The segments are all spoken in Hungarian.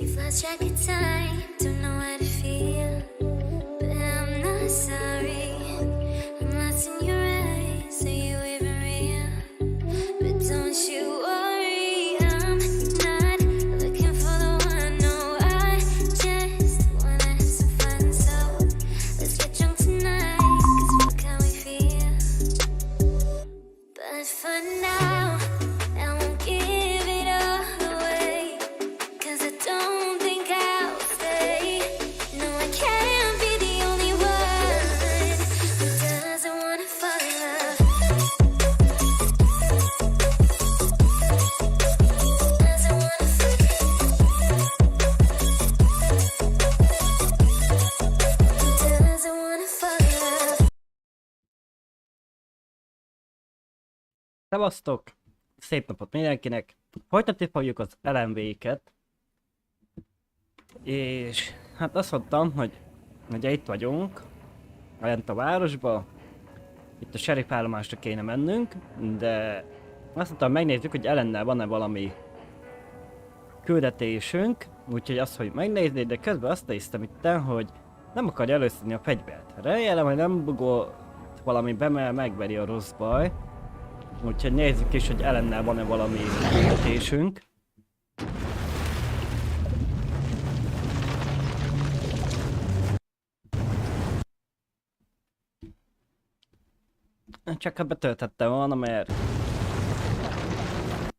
We've lost track of time, don't know how to feel, but I'm not sorry. I'm lost in your eyes, are you even real? But don't you worry, I'm not looking for the one. No, I just wanna have some fun. So let's get drunk tonight, 'cause fuck how we feel. But for now, I won't give it all away, 'cause I don't think I'll stay. No, I can't be the only one who doesn't wanna fall in love. Doesn't wanna fall in love. Doesn't wanna fall in love. Szevasztok! Szép napot mindenkinek! Folytatni fogjuk az LMV-ket. És hát azt mondtam, hogy ugye itt vagyunk, lent a városba. Itt a sheriff állomásra kéne mennünk, de azt mondtam, megnézzük, hogy Alannal van-e valami küldetésünk. Úgyhogy azt fogjuk megnézni, de közben azt néztem itten, hogy nem akarja előszedni a fegyvert. Remélem, hogy nem bugolt valami be, mert megveri a rossz baj. Úgyhogy nézzük is, hogy Alannal van-e valami küldetésünk. Csak ha betölthettem volna, mert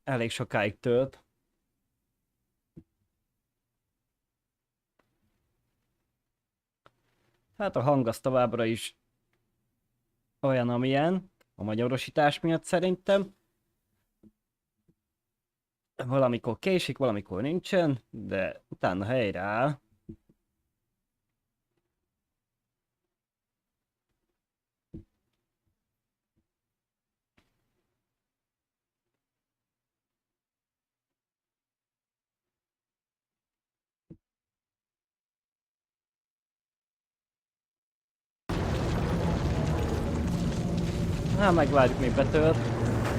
elég sokáig tölt. Hát a hang az továbbra is olyan, amilyen. A magyarosítás miatt szerintem. Valamikor késik, valamikor nincsen, de utána helyreáll. Hát megvárjuk, még betölt.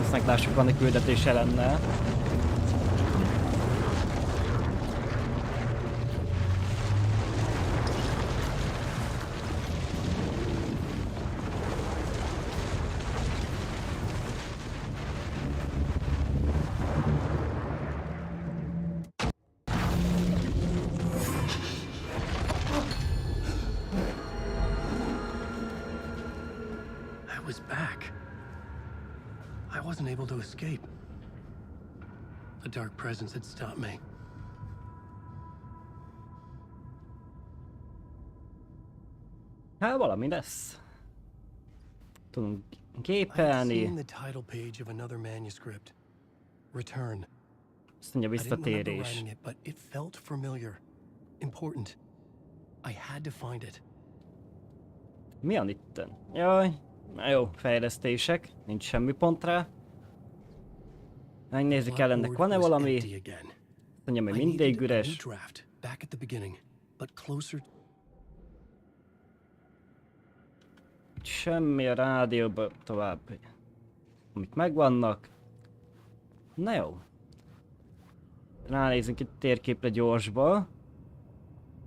Azt meglássuk, van egy küldetés Alannal. I was back. I wasn't able to escape. A dark presence had stopped me. Hát valami lesz. Tudunk I had gépelni. seen the title page of another manuscript. Return. Azt mondja, I didn't remember visszatérés. writing it, but it felt familiar. Important. I had to find it. Mi van itten? Jaj, na jó, fejlesztések, nincs semmi pont rá. Megnézzük el, ennek van-e Was valami. empty again. Azt mondja, még I mindig needed a new üres. draft, back at the beginning, but closer. Semmi a rádióban tovább. Amik megvannak. Na jó. Ránézzünk itt térképre gyorsba.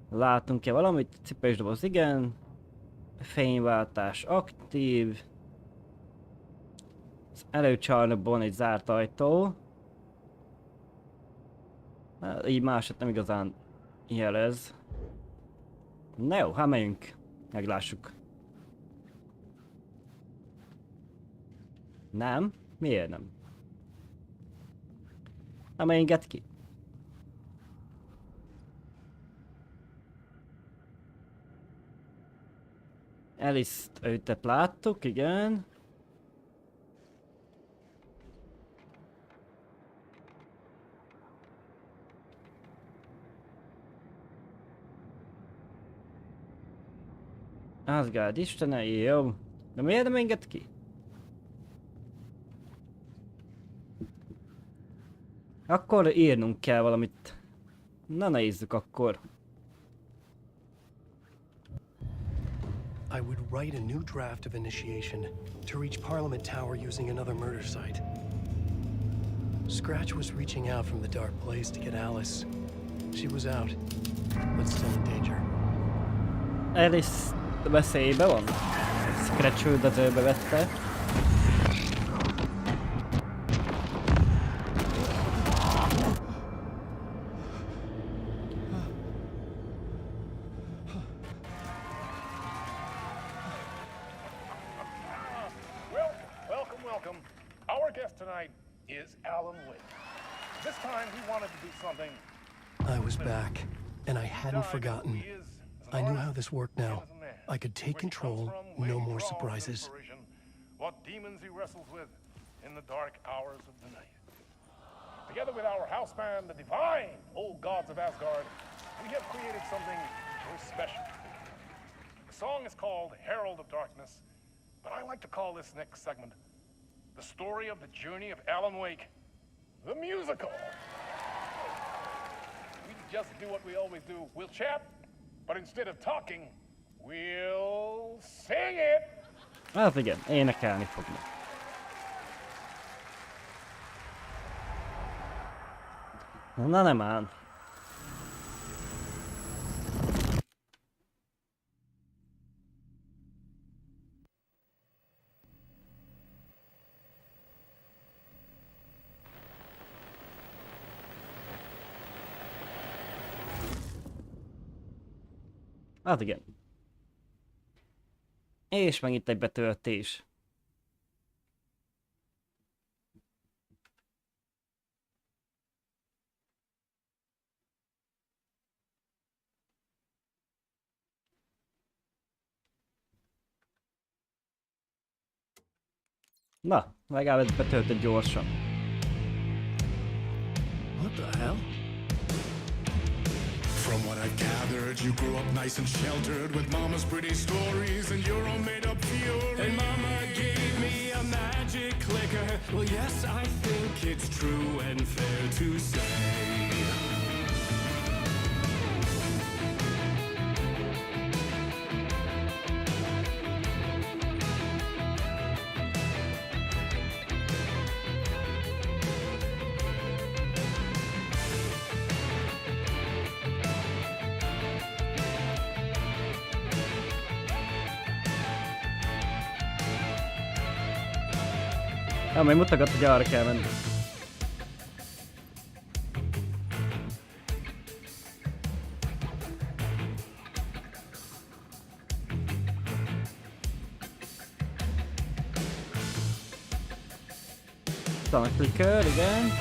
Látunk-e valamit? Cipős doboz, igen. Fényváltás aktív. Az előcsarnokban van egy zárt ajtó. Hát, így másod nem igazán jelez. Na jó, hát megyünk. Meglássuk. Nem? Miért nem? Nem enged ki. Alice-t őtet láttuk, igen. Asgard istenei, jó. De miért nem enged ki? Akkor írnunk kell valamit. Na nézzük akkor. I would write a new draft of initiation to reach Parliament Tower using another murder site. Scratch was reaching out from the dark place to get Alice. She was out, but still in danger. Alice veszélybe van? Scratch üldözőbe vette. Welcome. Our guest tonight is Alan Wake. This time he wanted to do something. I was back, and I hadn't forgotten. I knew how this worked now. I could take control, no more surprises. What demons he wrestles with in the dark hours of the night. Together with our house band, the divine old gods of Asgard, we have created something very special. The song is called Herald of Darkness, but I like to call this next segment the story of the journey of Alan Wake, the musical. We just do what we always do. We'll chat, but instead of talking, we'll sing it. Hát igen, énekelni fognak. Na nem áll. Hát igen. És megint egy betöltés. Na, legalább betöltött gyorsan. What the hell? From what I've gathered, you grew up nice and sheltered with mama's pretty stories and your own made-up fury. And mama gave me a magic clicker. Well, yes, I think it's true and fair to say. Ja, majd mutogat, hogy arra kell menni. Talán clicker, igen.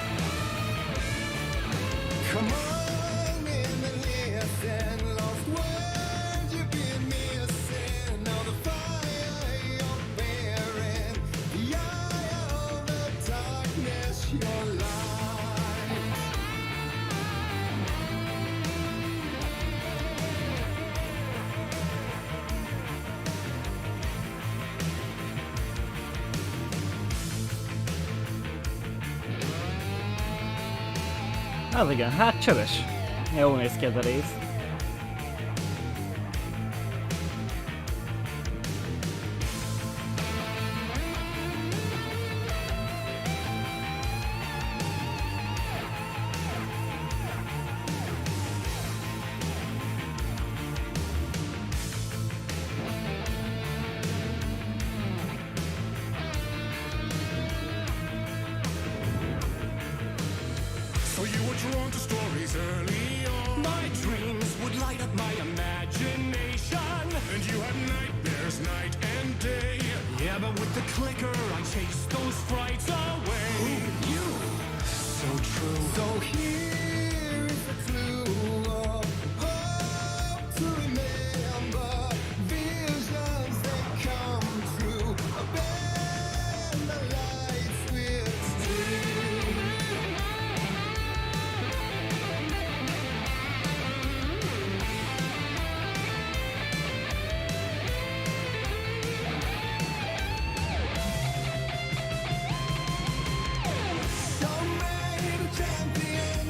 Come on in and listen, lost words you've been missing. Now the fire you're bearing, the eye of the darkness, your light. Az igen, hát csöves. Jó néz ki ez a rész. So you were drawn to stories early on. My dreams would light up my imagination. And you had nightmares night and day. Yeah, but with the clicker I chased those frights away. Who knew? So true. So here is the clue of hope to remember. Visions that come true. Bend the lights with steel. So made a champion.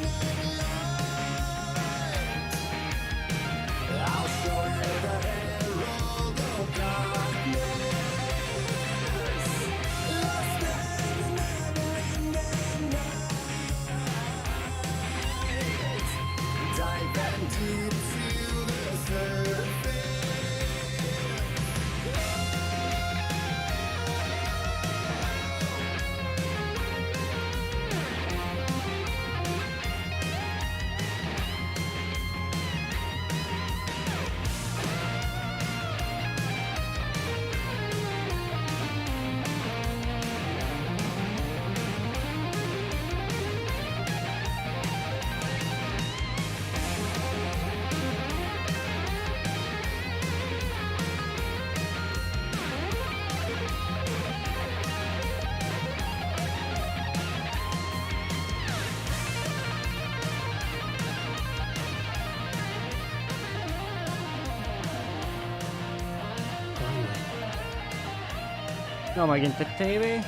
Na, megint egy tévé.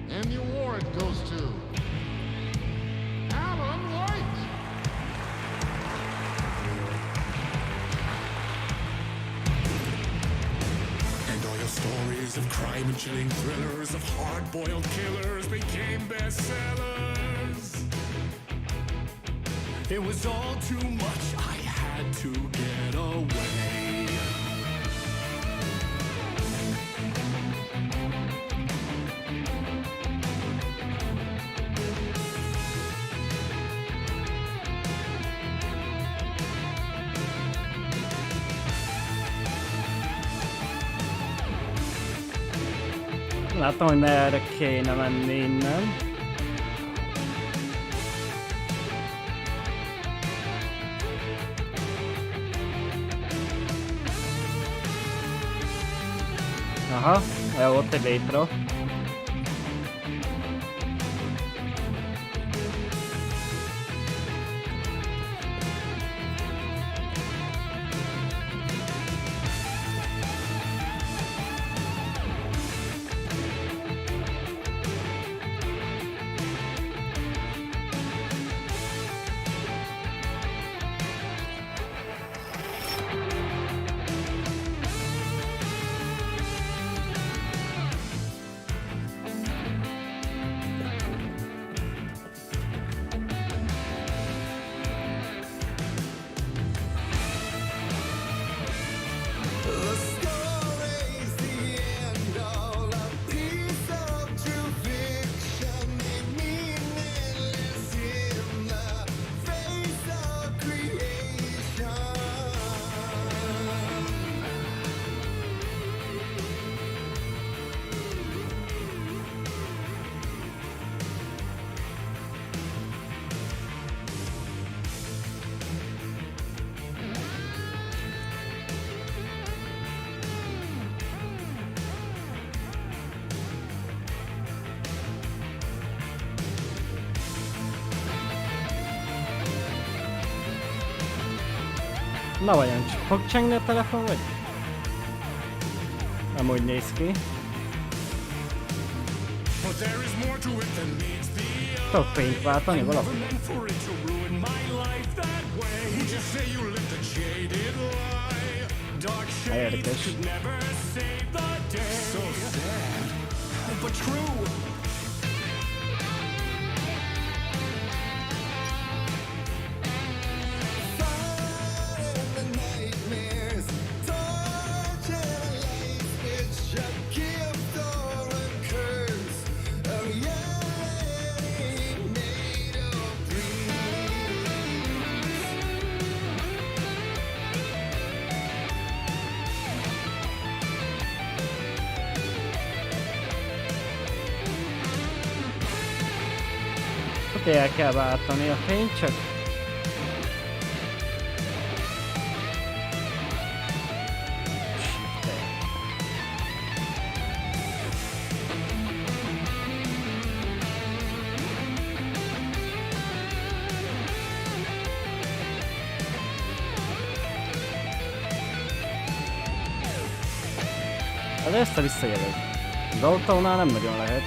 And the award goes to Alanal. And all your stories of crime and chilling thrillers of hard-boiled killers became bestsellers. It was all too much, I had to get away. Látom, hogy merre kéne menni innen. Aha, ott egy létra. Na vajon csak fog csengni a telefon, vagy? Nem úgy néz ki. Tudok fényt váltani valami? Érdekes. El kell váltani a fényt csak. De ezt a visszajövök. Az autónál nem nagyon lehet.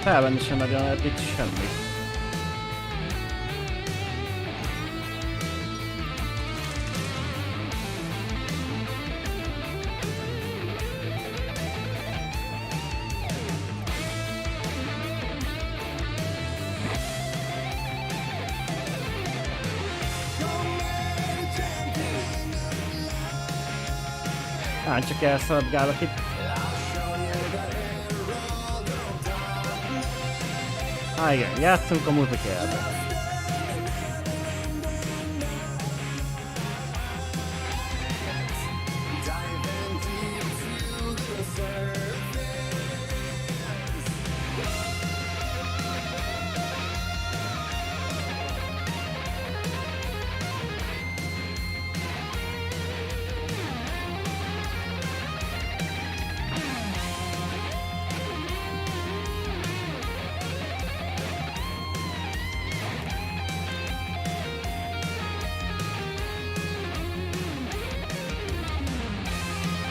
Felvenni sem nagyon lehet itt semmi. Csak elszaladgálok itt. Igen, játszunk a muzikában.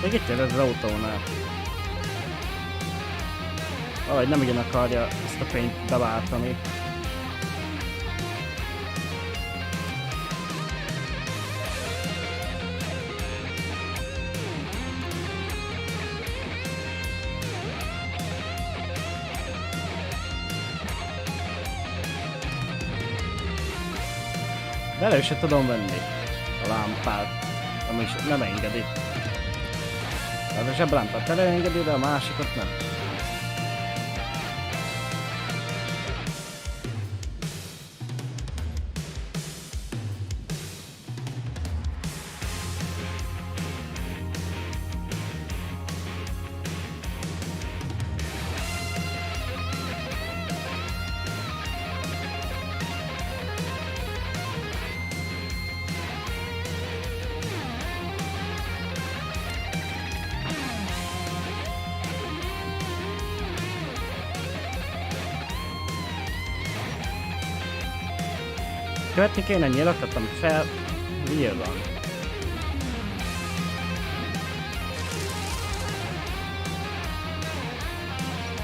Még itt ér ez az autónál. Ahogy nem igen akarja ezt a fényt beváltani. De elő se tudom venni a lámpát, ami is nem engedi. Az a zseblámpát elengedi, de a másikat nem. Követni kéne nyilakat, amit felírvan.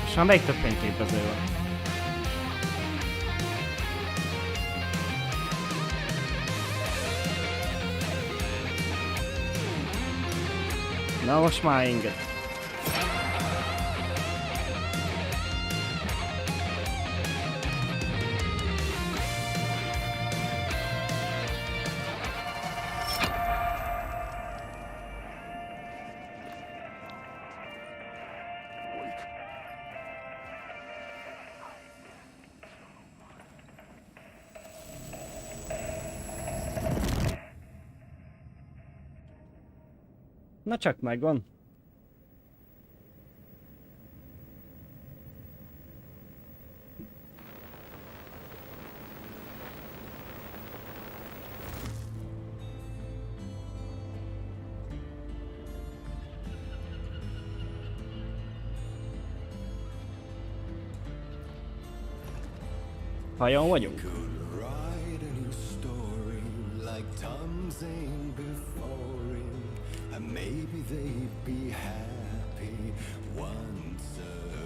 És már melyik több fényképező van? Na most már enged. Na csak megvan. Hajon vagyunk? Maybe they'd be happy once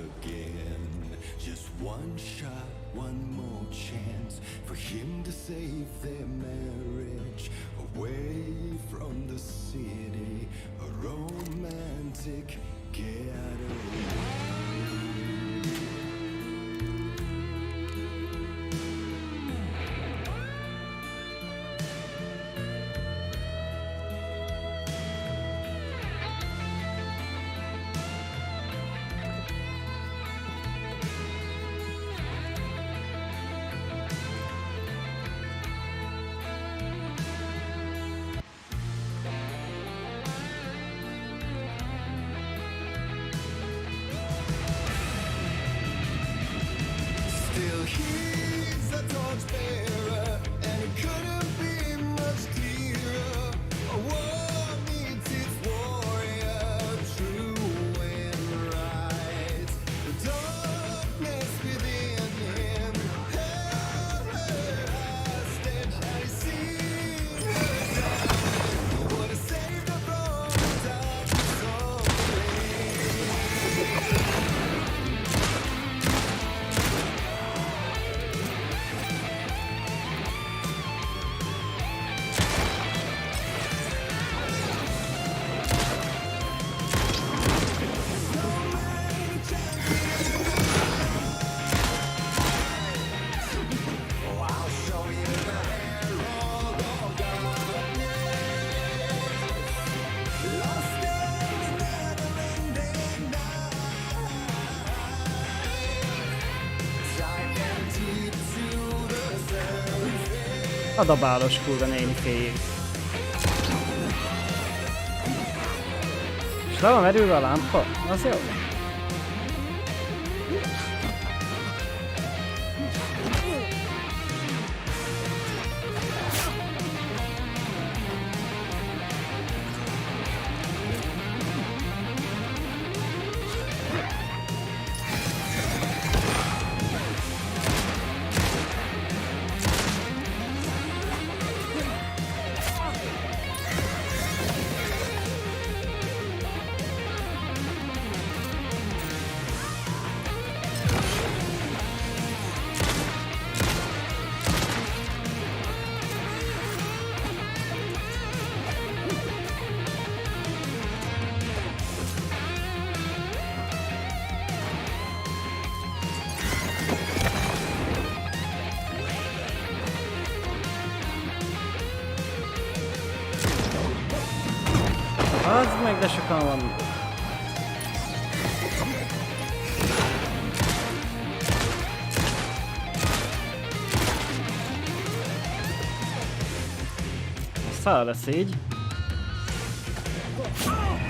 again. Just one shot, one more chance for him to save their marriage. Away from the city, a romantic getaway. A dabálós kurva nénikéjék. És le van merülve a lámpa? Az jó. Az meg, de sokan van. Szál lesz így.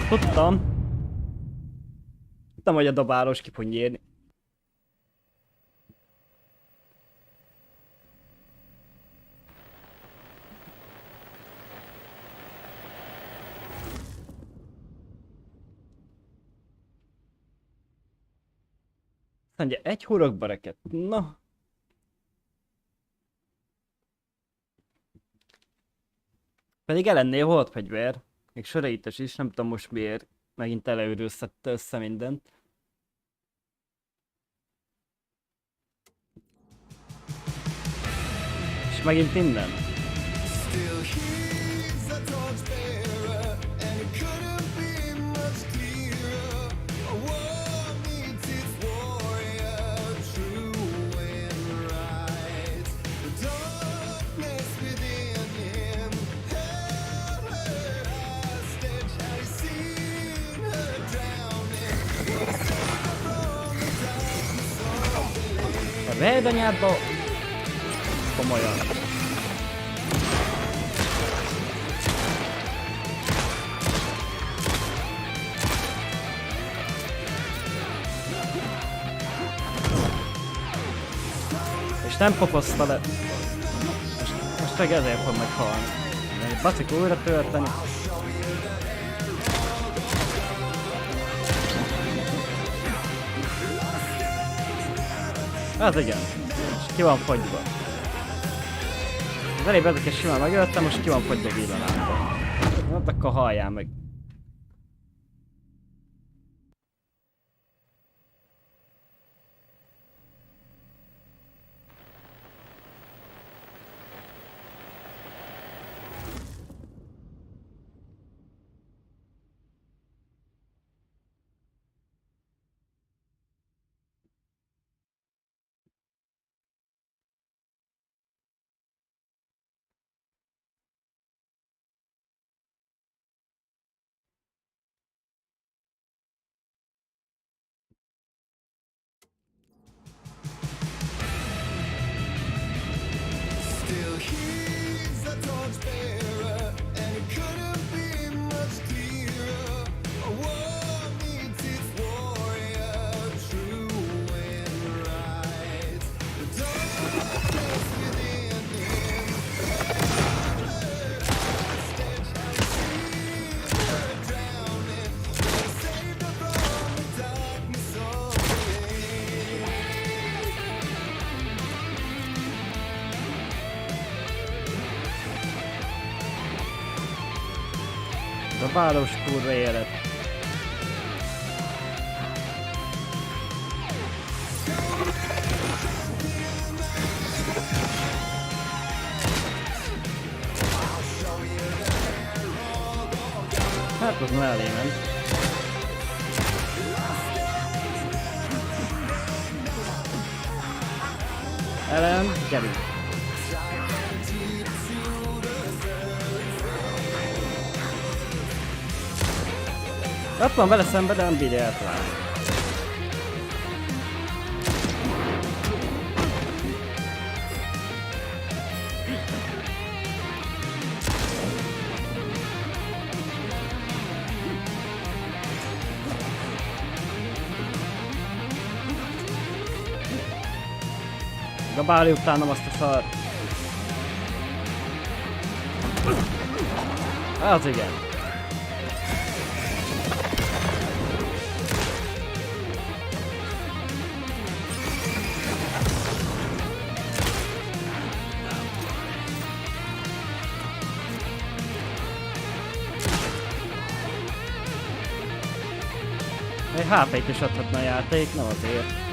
Tudtam, hogy a dobálós ki fog nyírni. Mondja, egy hurokba rekedt. Na. Pedig ellennél volt fegyver. Még sörétes is, nem tudom most miért. Megint eleőrőztette össze mindent. És megint minden. Vedd anyádba! Komolyan. És nem popozta le. Most meg ezért fog meghalni. Bacik újra tölteni. Az igen, és ki van fogyva. Az elég érdekes, simán megöltem, most ki van fogyva villanátban. Hát akkor halljál meg. A város kurva élet. Hát az mellé ment. Ellen, gyerünk! Ott van vele szembe, de nem bírja eltalálni. Dobálj utánam azt a szar. Az igen. Egy HP-t is adhatna a játék, nem azért.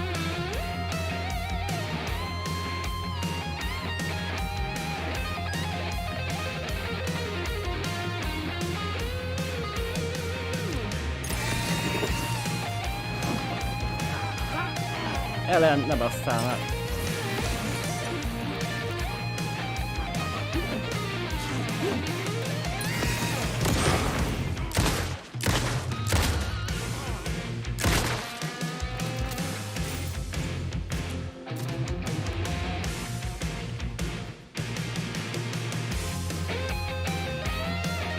Ellen, ne basszál már.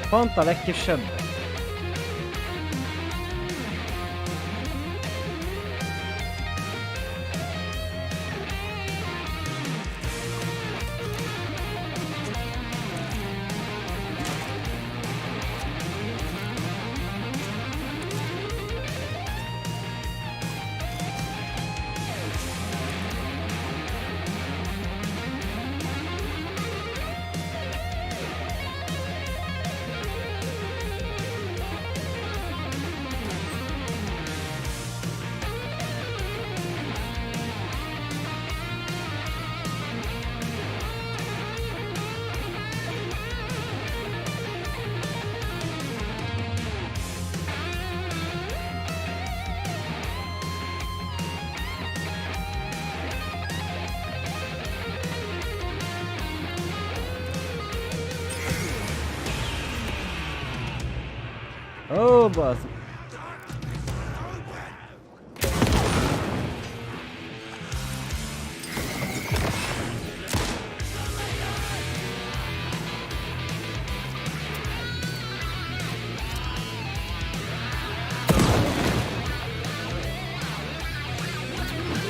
Pont a legkisebb. Ó, bazd.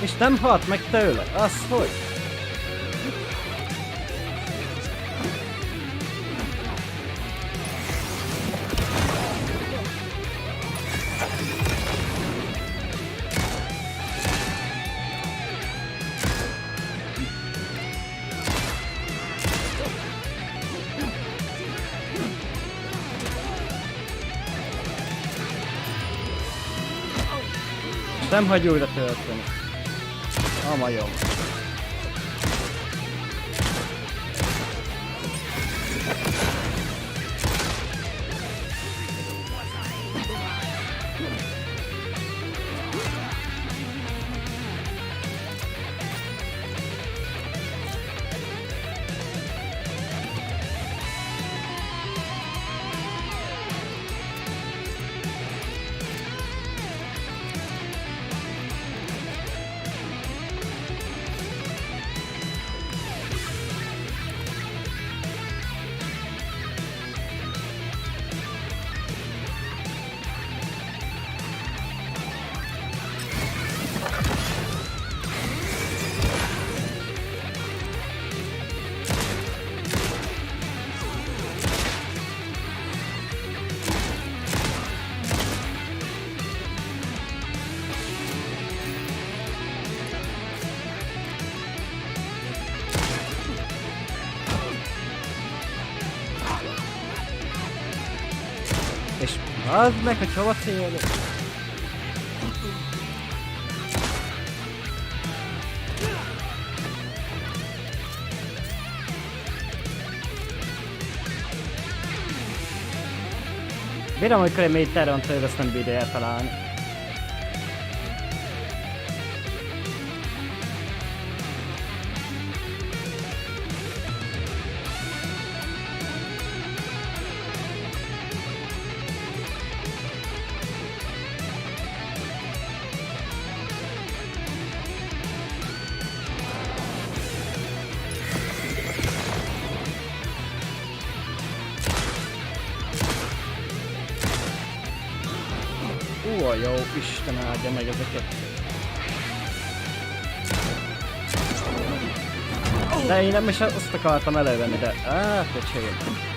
És nem halt meg tőle, az hogy? Nem hagy újra tölteni. A majom. És az meg, hogy hova célod? Bírom, amikor egy méterre van tőle, ezt nem bírja eltalálni. Ó, jó, Isten áldja meg ezeket. De én nem is azt akartam elővenni, de... köcsögöm.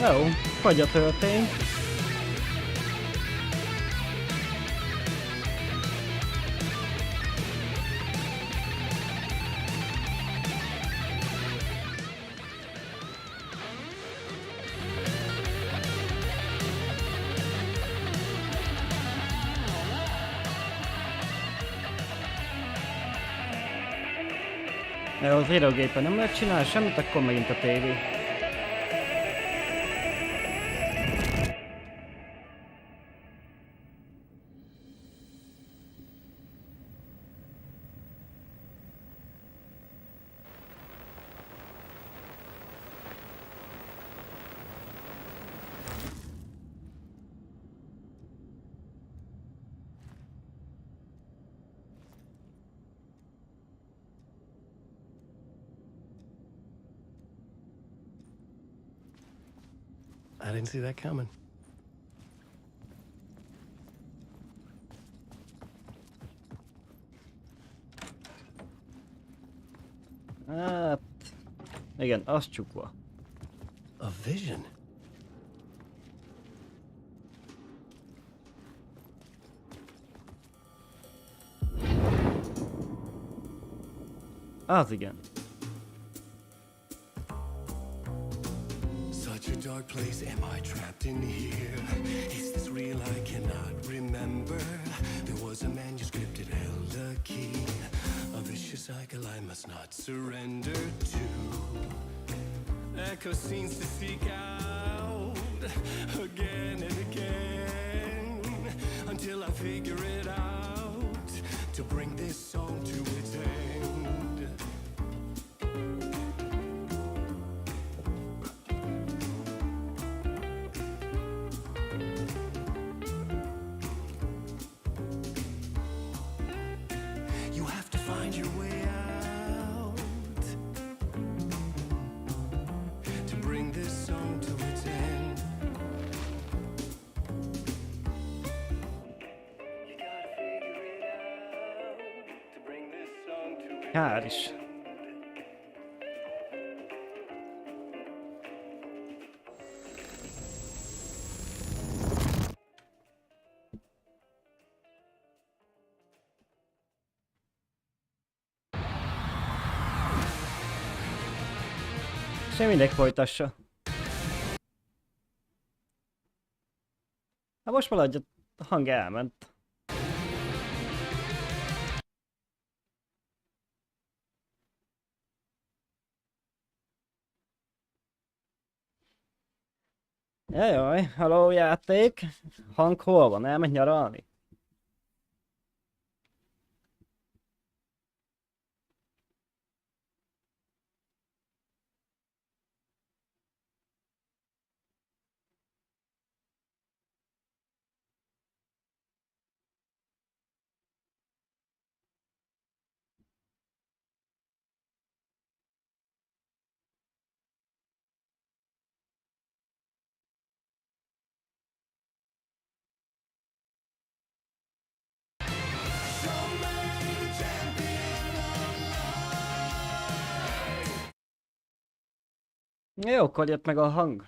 Jó, hogy a történt. Jó, az írógépen nem lehet csinálni semmit, akkor megint a tévé. I didn't see that coming. Hát... igen, az csukva. A vision. Az igen. Such a dark place, am I trapped in here? Is this real? I cannot remember. There was a manuscript, it held a key. A vicious cycle I must not surrender to. Echo scenes to seek out again and again until I figure it out to bring this song to its end. You have to find your way out to bring this song to its end. You gotta figure it out to bring this song to its Kár is. És mindegy folytassa. Hát most valahogy a hang elment. Jajjaj, haló játék. Hang hol van? Elmegy nyaralni? Jó, akkor jött meg a hang.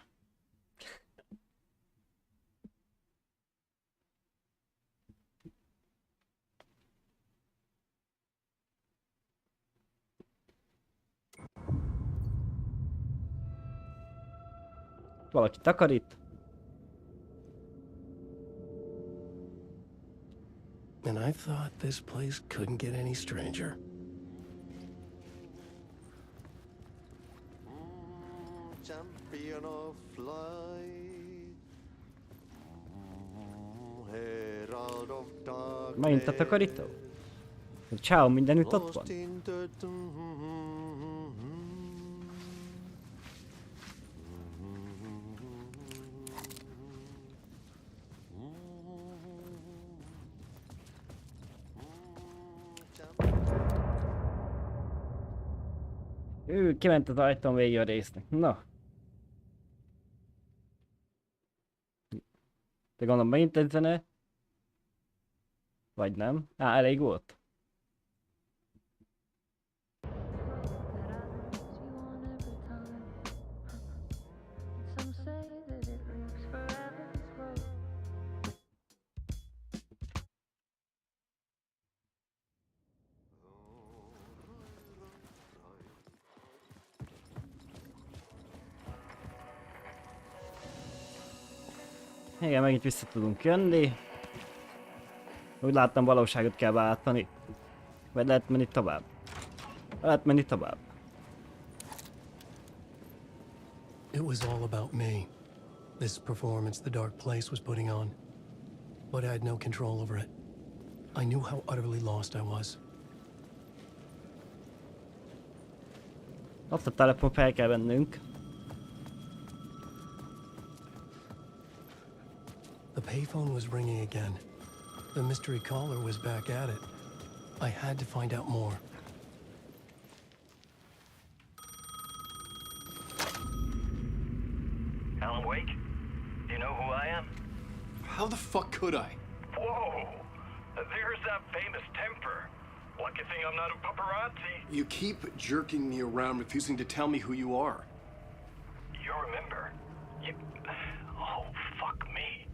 Valaki takarít. And I thought this place couldn't get any stranger. Champion of light, herald of darkness. Megint a takarító? Ciao, mindenütt ott van. Lost in the Kiment az ajtón végig a résznek. Na. De gondolom megint egy zene. Vagy nem? Elég volt. Igen, megint vissza tudunk jönni. Úgy láttam, valóságot kell váltani. Vagy lehet menni tovább. Lehet menni tovább. It was all about me. This performance the dark place was putting on. But I had no control over it. I knew how utterly lost I was. Azt a telefon fel kell vennünk. The payphone was ringing again. The mystery caller was back at it. I had to find out more. Alan Wake? Do you know who I am? How the fuck could I? Whoa! There's that famous temper. Lucky thing I'm not a paparazzi. You keep jerking me around, refusing to tell me who you are. You remember? You... Oh, fuck me.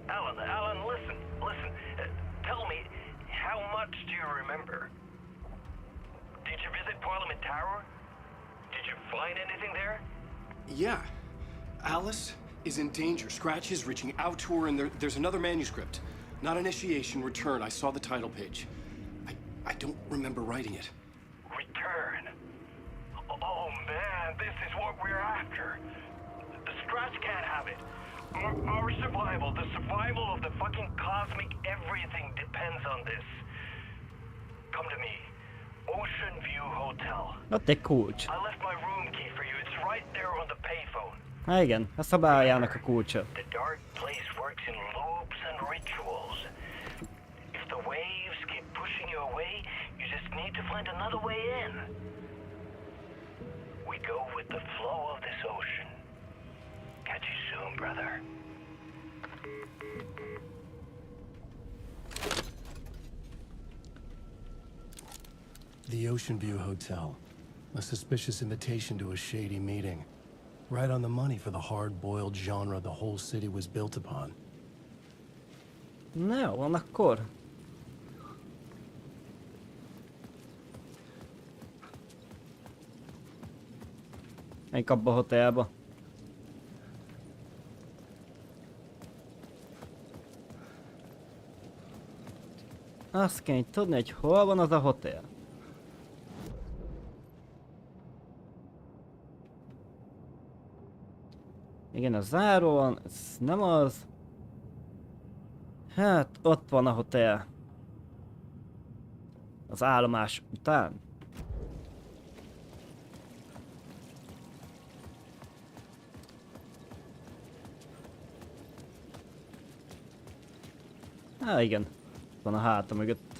Alan, listen. Tell me, how much do you remember? Did you visit Parliament Tower? Did you find anything there? Yeah. Alice is in danger. Scratch is reaching out to her, and there's another manuscript. Not initiation, return. I saw the title page. I don't remember writing it. Return? Oh man, this is what we're after. The Scratch can't have it. Our survival, the survival of the fucking cosmic everything depends on this. Come to me. Oceanview Hotel. Ott egy kulcs. I left my room key for you. It's right there on the payphone. Há igen, a szabályának a kulcsa. The dark place works in loops and rituals. If the waves keep pushing you away, you just need to find another way in. We go with the flow of this ocean. Catch you soon, brother. The Oceanview Hotel. A suspicious invitation to a shady meeting. Right on the money for the hard-boiled genre the whole city was built upon. Na jó, van akkor. Menjünk abba a hotelba. Azt kell tudni, hogy hol van az a hotel. Igen, a záró van, ez nem az. Hát, ott van a hotel. Az állomás után. Há, igen. Van a háta mögött.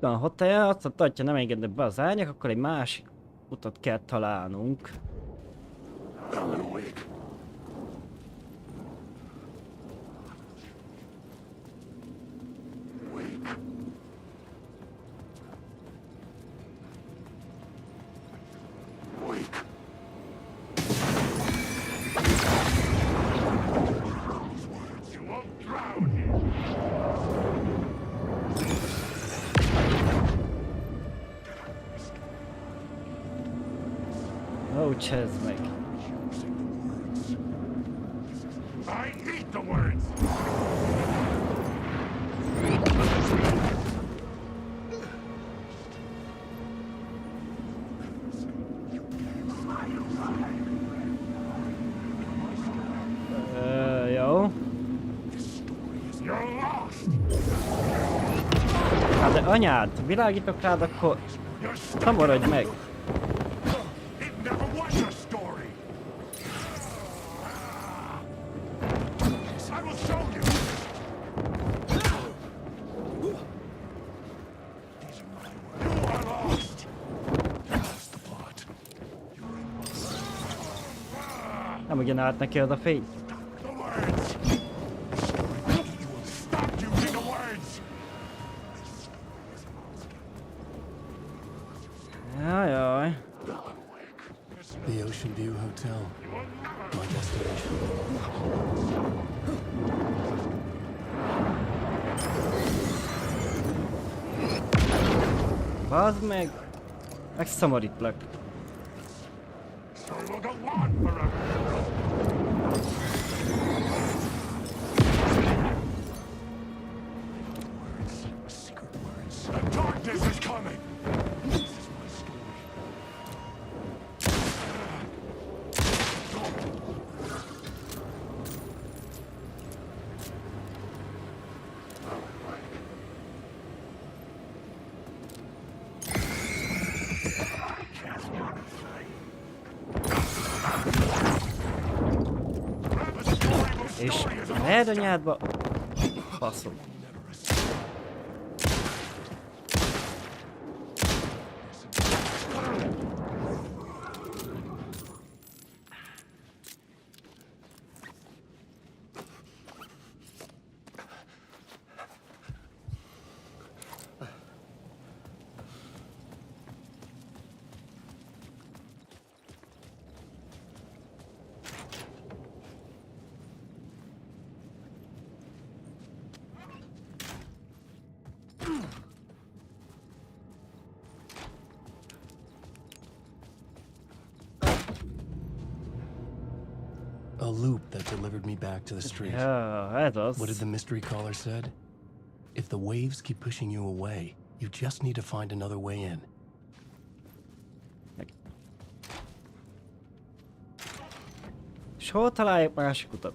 A hotel, azt mondta, hogy ha nem engednek be az árnyak, akkor egy másik utat kell találnunk. Ó, csezd meg! I eat the words! Jó. You're lost! Hát de anyád, világítok rád, akkor szamorodj meg! It never was your story! I will show you! These are my words. You are lost! That's the plot. You're in Nem ugyan állt neki az a fény. the words! You will stop using the words! Jajjaj. The Oceanview Hotel. My destination. Bazd meg! Megszomorítlak. So will go on forever! Secret words. The darkness is coming! This is my story. És lehet anyádba... Faszom. A loop that delivered me back to the street. Ja, ez az. What did the mystery caller said? If the waves keep pushing you away, you just need to find another way in. És hol találjuk másik utat?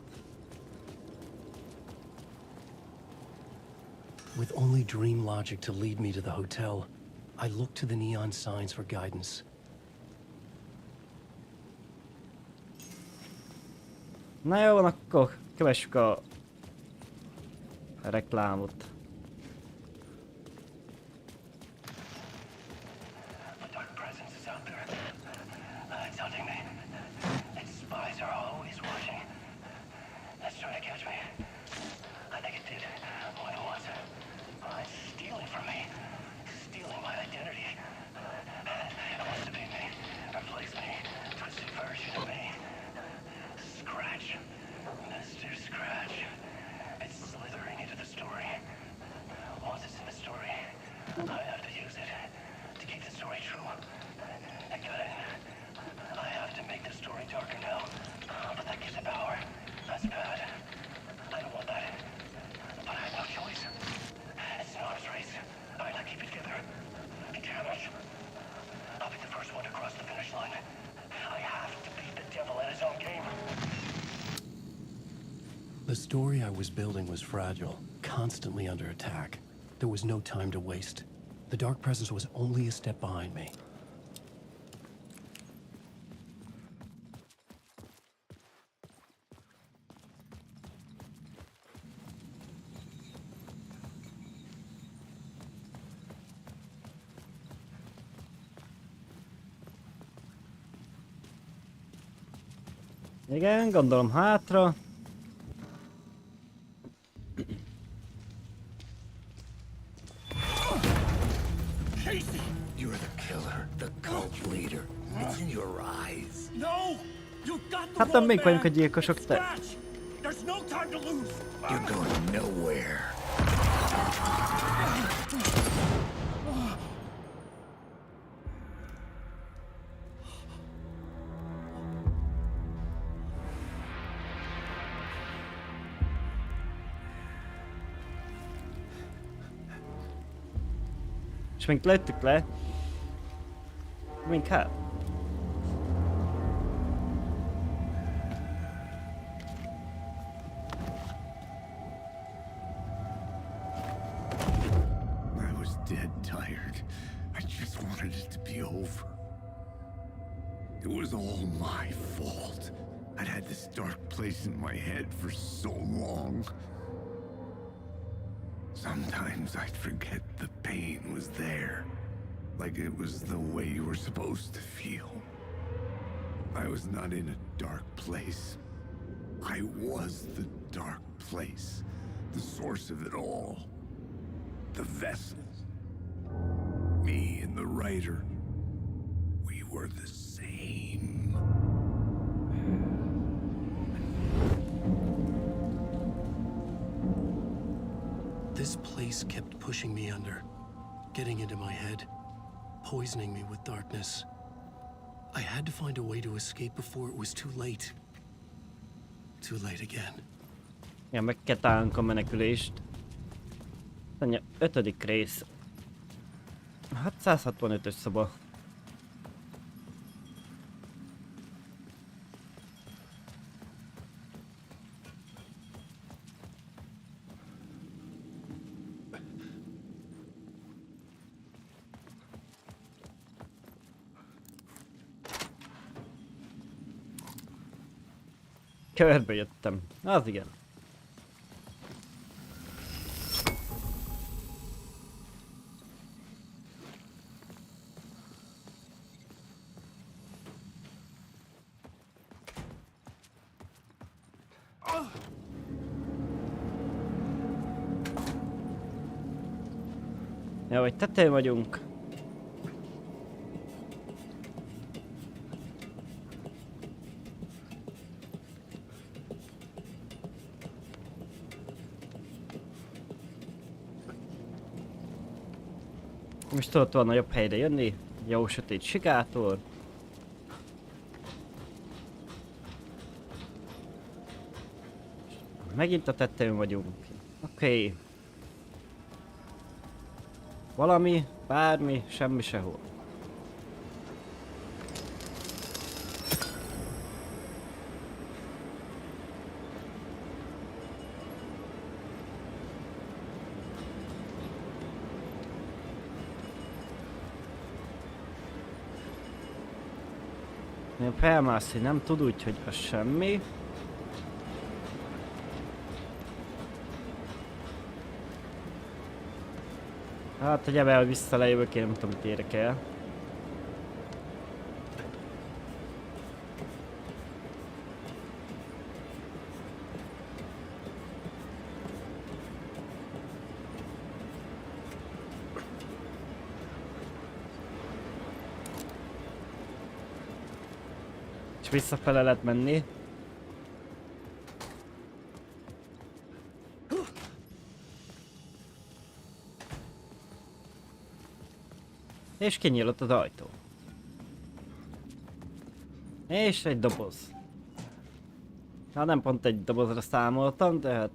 With only dream logic to lead me to the hotel, I look to the neon signs for guidance. Na jó, van, akkor kövessük a reklámot. A dark presence is out there. It's hunting me. Its spies are always watching. It's trying to catch me. I think it did more than once. It's stealing from me. Stealing my identity. It wants to be me. Replace me. Twisted version of me. Scratch. Mr. Scratch. It's slithering into the story. The story I was building was fragile, constantly under attack. There was no time to waste. The dark presence was only a step behind me. Igen, gondolom hátra. You're the killer, the cult leader. It's in your eyes. No! You got the Hát nem még vagyunk a gyilkosok, te. Scratch! There's no time to lose! You're going nowhere. És még lőttük le. Még hát. I was dead tired. I just wanted it to be over. It was all my fault. I'd had this dark place in my head for so long. Sometimes I'd forget the pain was there, like it was the way you were supposed to feel. I was not in a dark place. I was the dark place, the source of it all. The vessel. Me and the writer, we were the same. This place kept pushing me under, getting into my head, poisoning me with darkness. I had to find a way to escape before it was too late. Too late again. Ja, meg kell találnunk a menekülést. Anya, 5. rész. 665-ös szoba. Körbe jöttem. Az igen. Ja, vagy tetején vagyunk. Most tudod volna jobb helyre jönni, jó sötét sikátor. Megint a tetején vagyunk. Oké. Valami, bármi, semmi sehol. Felmászni nem tud, úgyhogy az semmi. Hát, hogy ebben vissza lejövök, én nem tudom, mit érek el. És visszafele lehet menni. És kinyílott az ajtó. És egy doboz. Hát nem pont egy dobozra számoltam, de hát...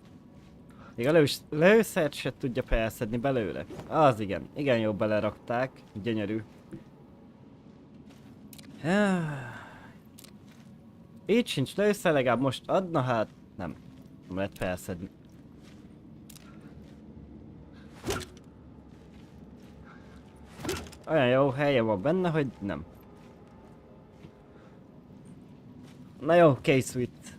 Még a lőszert se tudja felszedni belőle. Az igen. Igen jó belerakták. Gyönyörű. Így sincs lőszer, legalább most adna, hát nem. Nem lehet felszedni. Olyan jó helye van benne, hogy nem. Na jó, kész itt.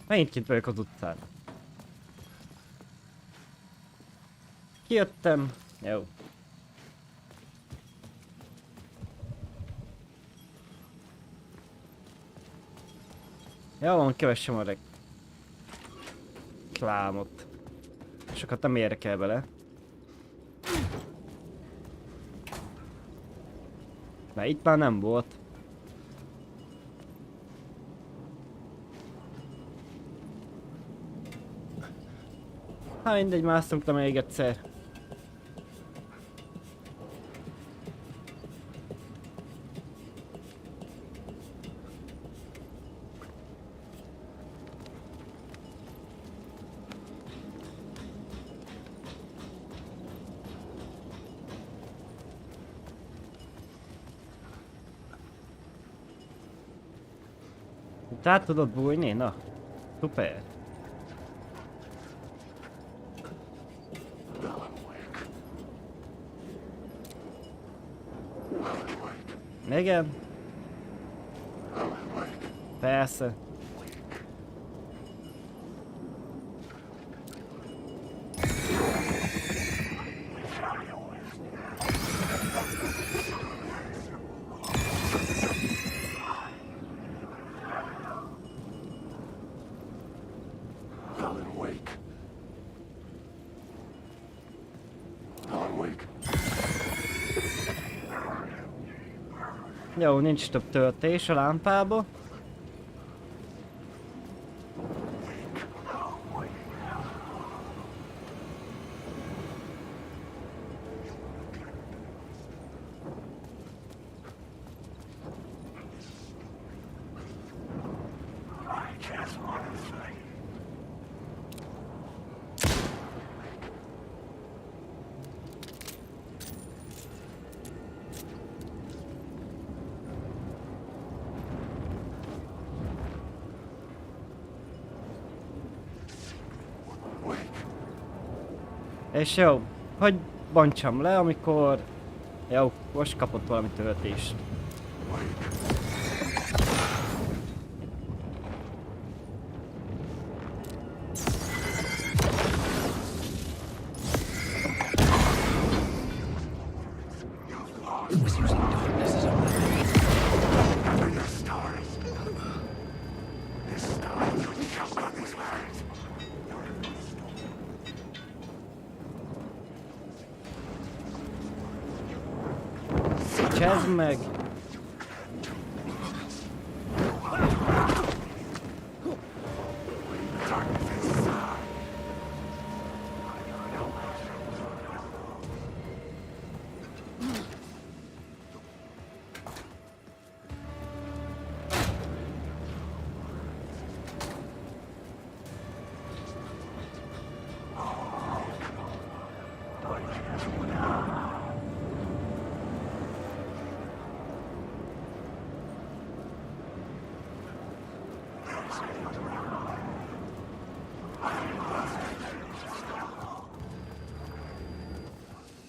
Megint kint vagyok az utcán. Kijöttem. Jó. Jó van, kövessem a reklámot. Sokat nem érdekel bele. Mert itt már nem volt. Hát mindegy, mászunk le még egyszer. Tehát tudod bújni? Na, szuper. Igen. Persze. Jó, nincs több töltés a lámpába. És jó, hogy bontsam le, amikor... Jó, most kapott valami töltést. Csezd meg!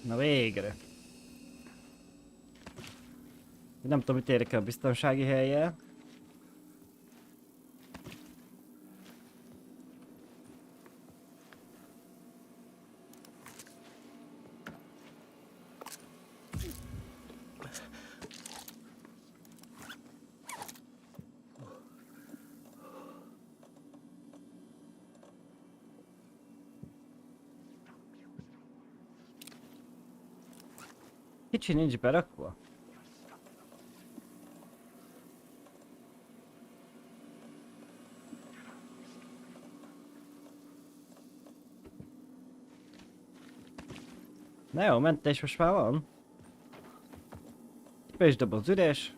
Na végre. Nem tudom, mit érek el a biztonsági hellyel. Kicsi nincs berakva? Na jó, mentés most már van. Pénzdoboz üres.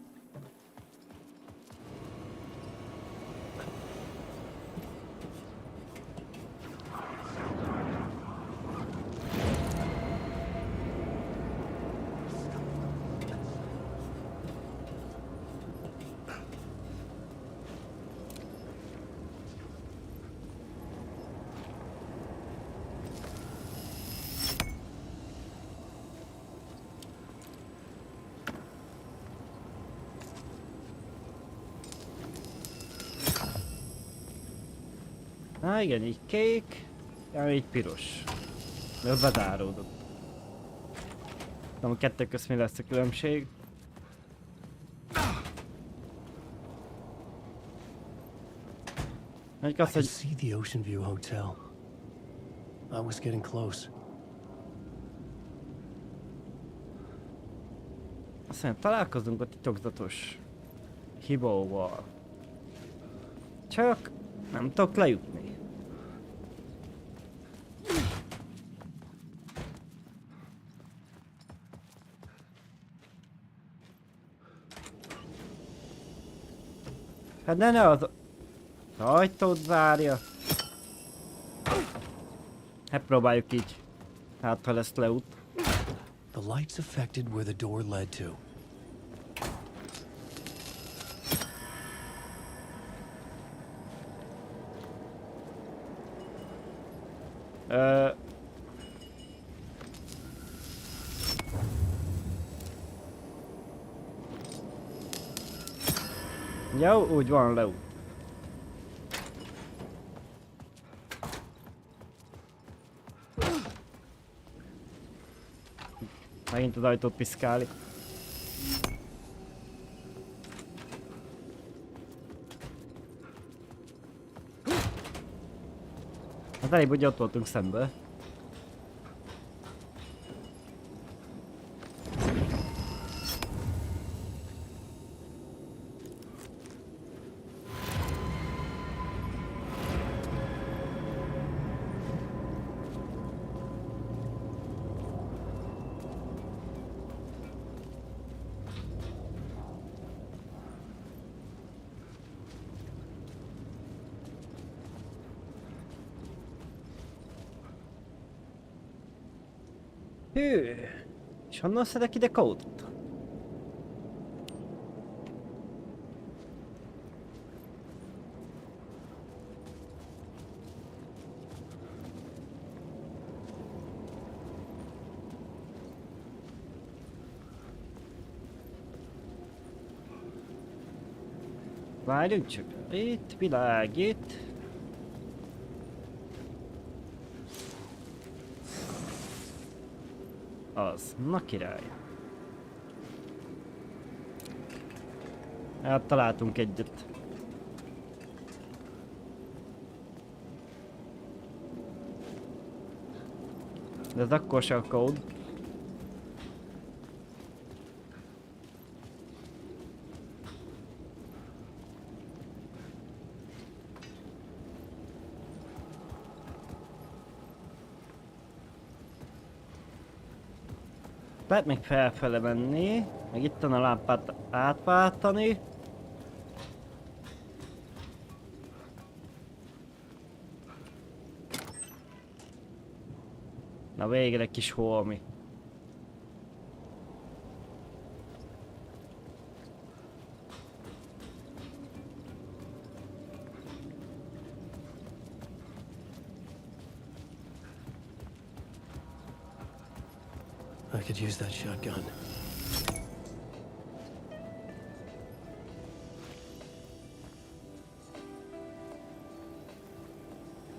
Igen, így kék, így piros. Ez bezáródott. Nem a kettő közt mi lesz a különbség. I could see the Oceanview Hotel. I was getting close. Azt mondja, találkozunk a titokzatos hibóval. Csak nem tudok lejutni. Hát de ne az ajtót zárja. Hát próbáljuk így. Hát ha lesz leút. The lights affected where the door led to. Jó, úgy van leút. Megint az ajtót piszkáli. Hát elég, hogy ott voltunk szembe. Hű, és honnan szedek ide kódot? Várjunk csak, itt világít. Az, na király. Hát találtunk egyet. De ez akkor se a kód. Lehet még felfele menni, meg itt a lámpát átváltani. Na végre kis holmi. I could use that shotgun.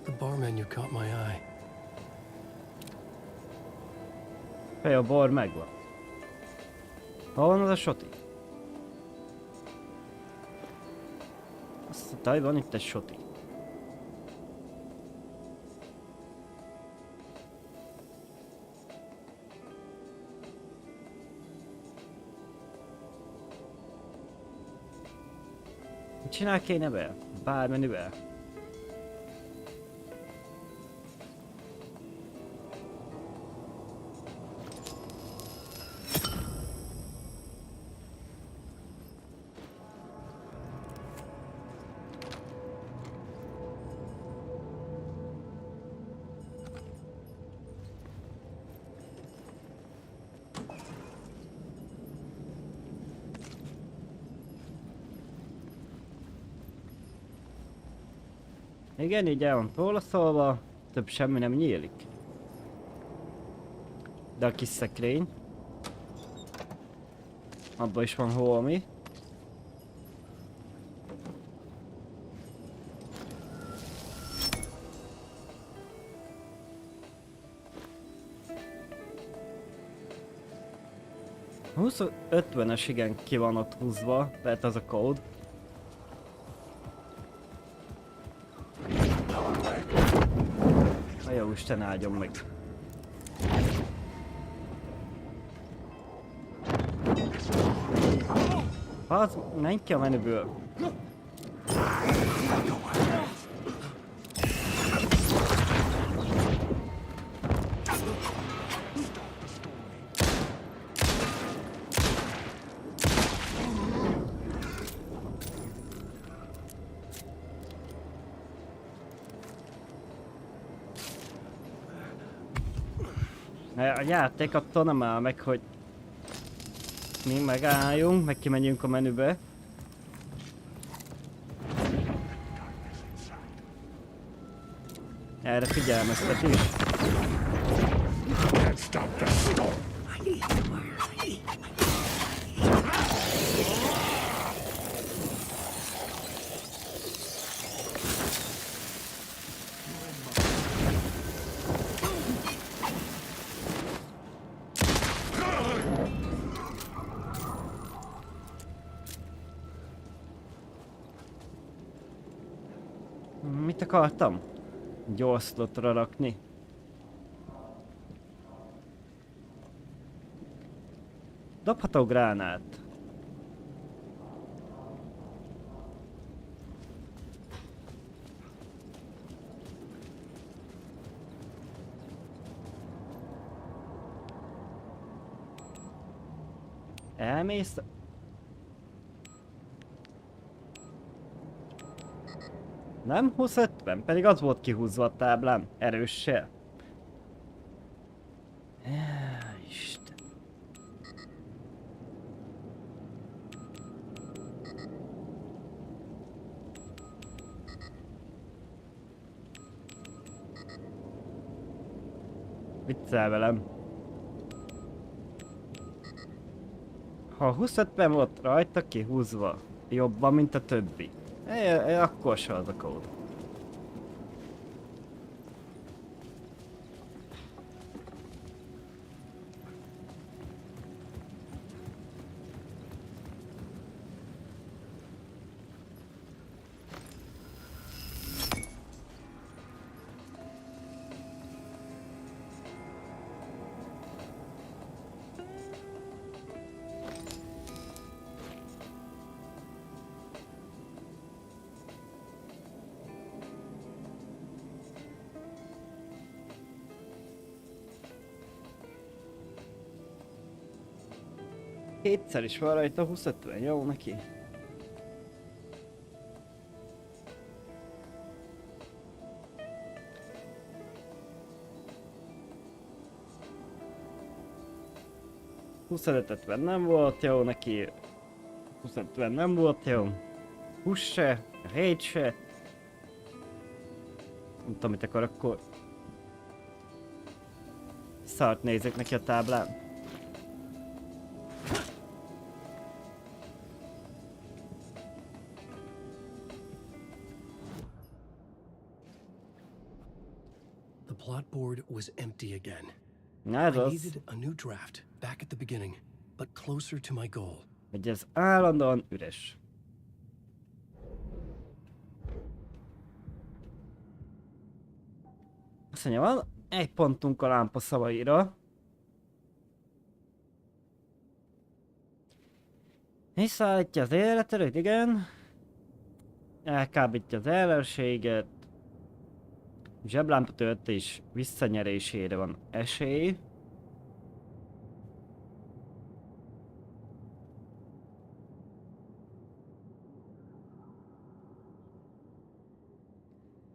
The bar menu caught my eye. Fej, a bor megvan. Hol van az a soti? Azt mondta, hogy van itt egy soti. Mit csinál kéne be? Bármenüvel? Igen, így el van tolaszolva, több semmi nem nyílik. De a kis szekrény. Abban is van holmi. A 50-es igen ki van ott húzva, tehát az a kód. A jó Isten áldjon meg. Az, menj ki a menüből. A játék attól nem áll meg, hogy mi megálljunk, meg kimenjünk a menübe. Erre figyelmeztet is. Mit akartam? Gyorszlotra rakni. Dobható gránát. Elmész? Nem 20-50, pedig az volt kihúzva a táblán, erőssel. Isten. Viccel velem. Ha 20-50 volt rajta kihúzva, jobban, mint a többi. Akkor se az a kód. Kétszer is van rajta 20-50, jó neki? $25-50 nem volt jó neki, 20-50 nem volt jó, 20 se, 7 se. Nem tudom mit akar akkor. Szart nézek neki a táblán. The plot board was empty again. Na ez I az, needed a new draft back at the beginning, but closer to my goal. hogy ez állandóan üres. Azt mondja, van egy pontunk a lámpa szavaira. Visszaállítja az életerőt, igen. Elkábítja az ellenséget. Zseblámpa töltés visszanyerésére van esély.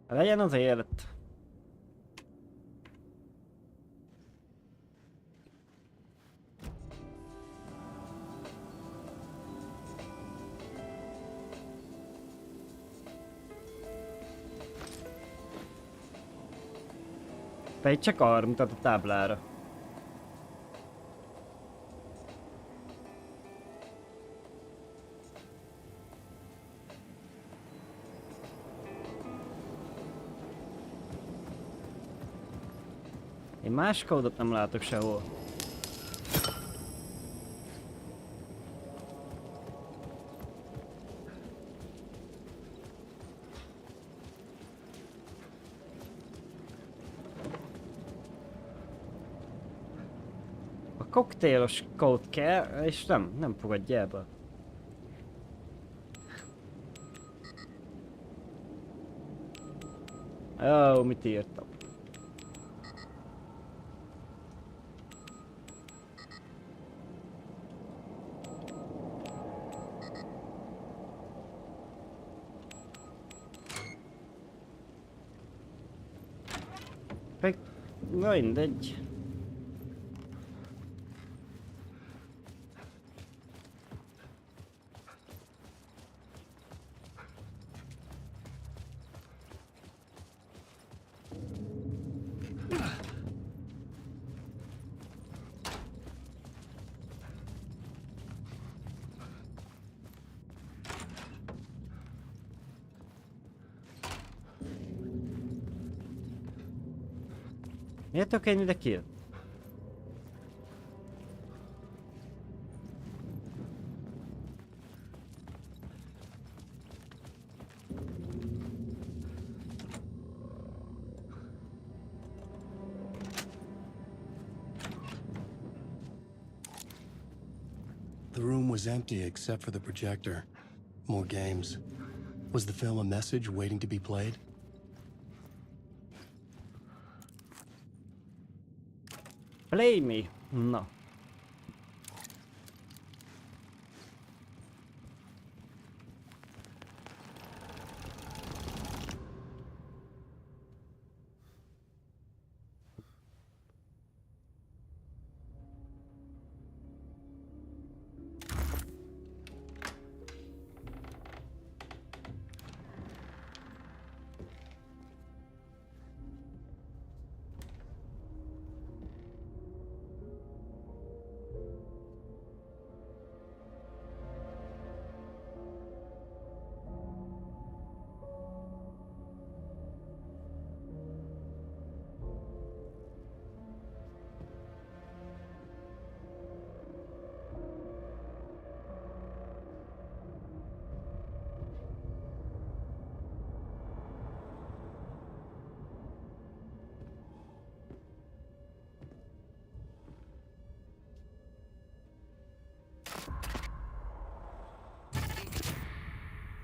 Legyen az élet. Pedig csak arra mutat a táblára. Én más kódot nem látok sehol. A koktélos kód kell, és nem fogadja ebbe. Ó, mit írtam? Na mindegy. Miért tudok én ide kijött? The room was empty except for the projector. More games. Was the film a message waiting to be played? Play me. Na.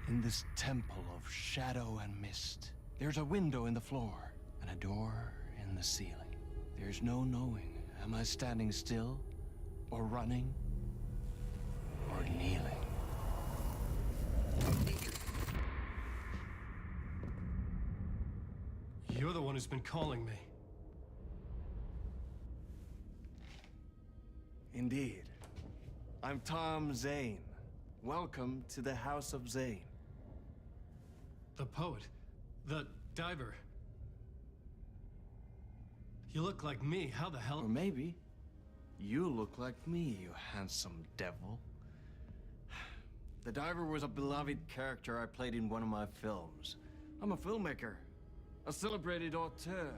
In this temple of shadow and mist, there's a window in the floor and a door in the ceiling. There's no knowing, am I standing still, or running, or kneeling? You're the one who's been calling me. Indeed. I'm Tom Zane. Welcome to the House of Zane. The poet. The diver. You look like me. How the hell? Or maybe you look like me, you handsome devil. The diver was a beloved character I played in one of my films. I'm a filmmaker, a celebrated auteur.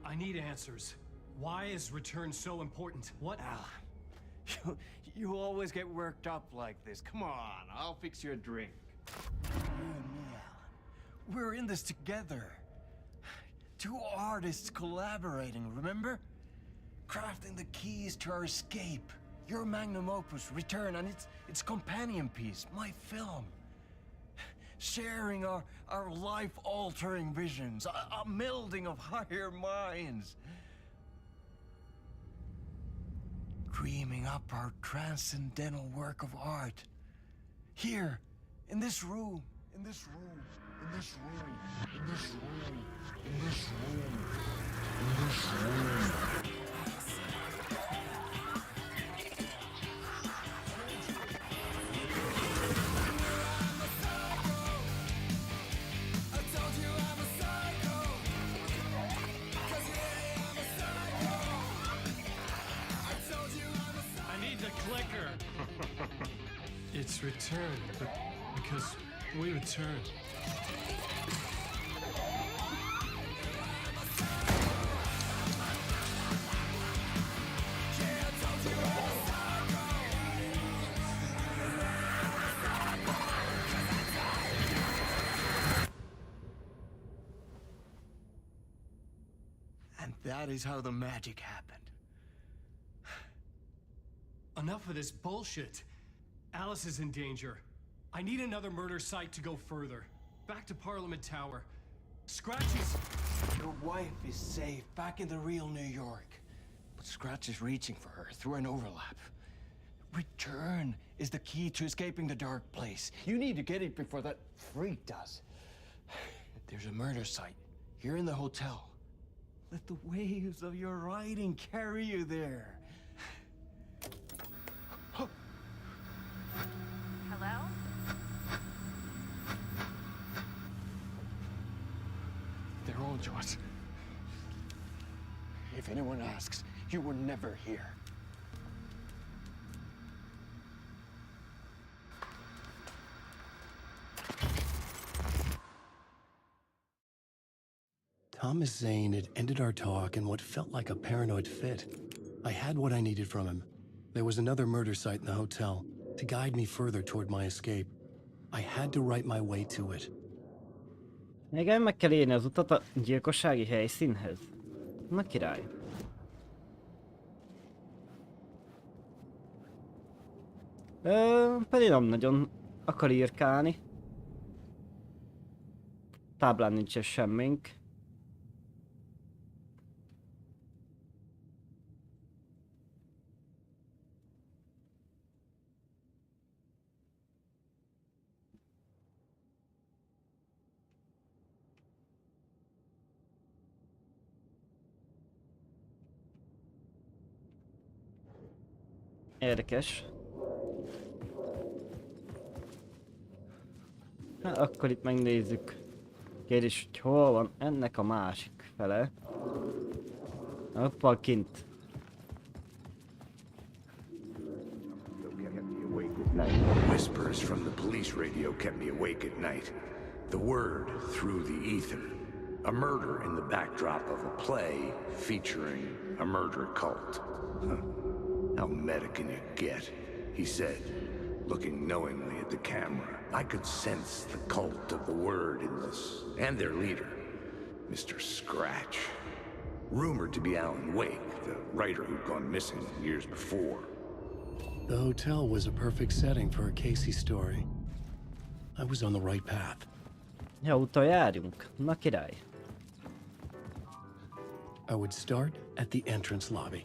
I need answers. Why is return so important? What? Al, you always get worked up like this. Come on, I'll fix you a drink. You and me, Alan. We're in this together. Two artists collaborating, remember? Crafting the keys to our escape. Your magnum opus, Return, and its companion piece, my film. Sharing our life-altering visions, a melding of higher minds. Dreaming up our transcendental work of art. Here, in this room, in this room, in this room, in this room, in this room, in this room. Alice returned, but because we returned. And that is how the magic happened. Enough of this bullshit. Alice is in danger. I need another murder site to go further. Back to Parliament Tower. Scratch is... Your wife is safe back in the real New York. But Scratch is reaching for her through an overlap. Return is the key to escaping the dark place. You need to get it before that freak does. There's a murder site here in the hotel. Let the waves of your writing carry you there. Hello? They're all yours. If anyone asks, you were never here. Thomas Zane had ended our talk in what felt like a paranoid fit. I had what I needed from him. There was another murder site in the hotel to guide me further toward my escape. I had to write my way to it. Igen, meg kell írni az utat a gyilkossági helyszínhez. Na király. Pedig nem nagyon akar írkálni. Táblán nincs semmink. Érdekes. Hát akkor itt megnézzük. Kérdés, hogy hol van ennek a másik fele. Hoppá, kint. Whispers from the police radio kept me awake at night. The word through the ether. A murder in the backdrop of a play featuring a murder cult. How meta can you get? He said, looking knowingly at the camera. I could sense the cult of the word in this, and their leader, Mr. Scratch. Rumored to be Alan Wake, the writer who'd gone missing years before. The hotel was a perfect setting for a Casey story. I was on the right path. Ja, úton járjunk. Na király. I would start at the entrance lobby.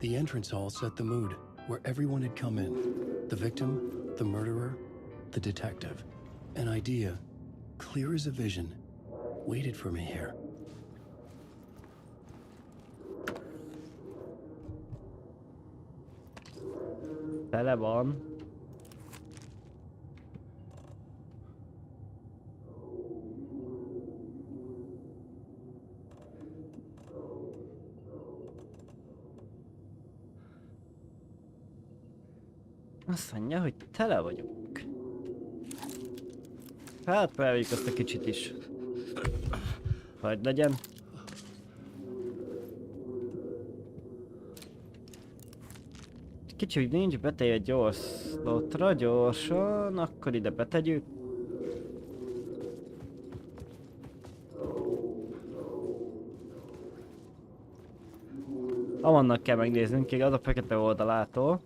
The entrance hall set the mood, where everyone had come in. The victim, the murderer, the detective. An idea, clear as a vision, waited for me here. Tele van. Azt mondja, hogy tele vagyunk. Hát felvegyük azt a kicsit is. Hagyd legyen. Kicsi, hogy nincs beteje gyors slotra, gyorsan, akkor ide betegyük. Amannak kell megnéznünk, igaz, a fekete oldalától.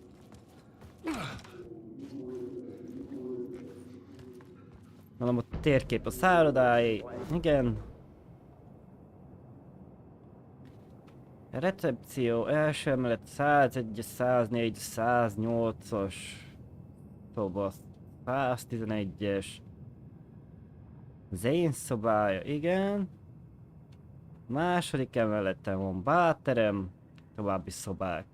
Mondom, a térkép a szállodáé. Igen. A recepció első emelet 101, 104, 108-as szoba, 111-es. Zane szobája, igen. Második emeleten van báterem, további szobák.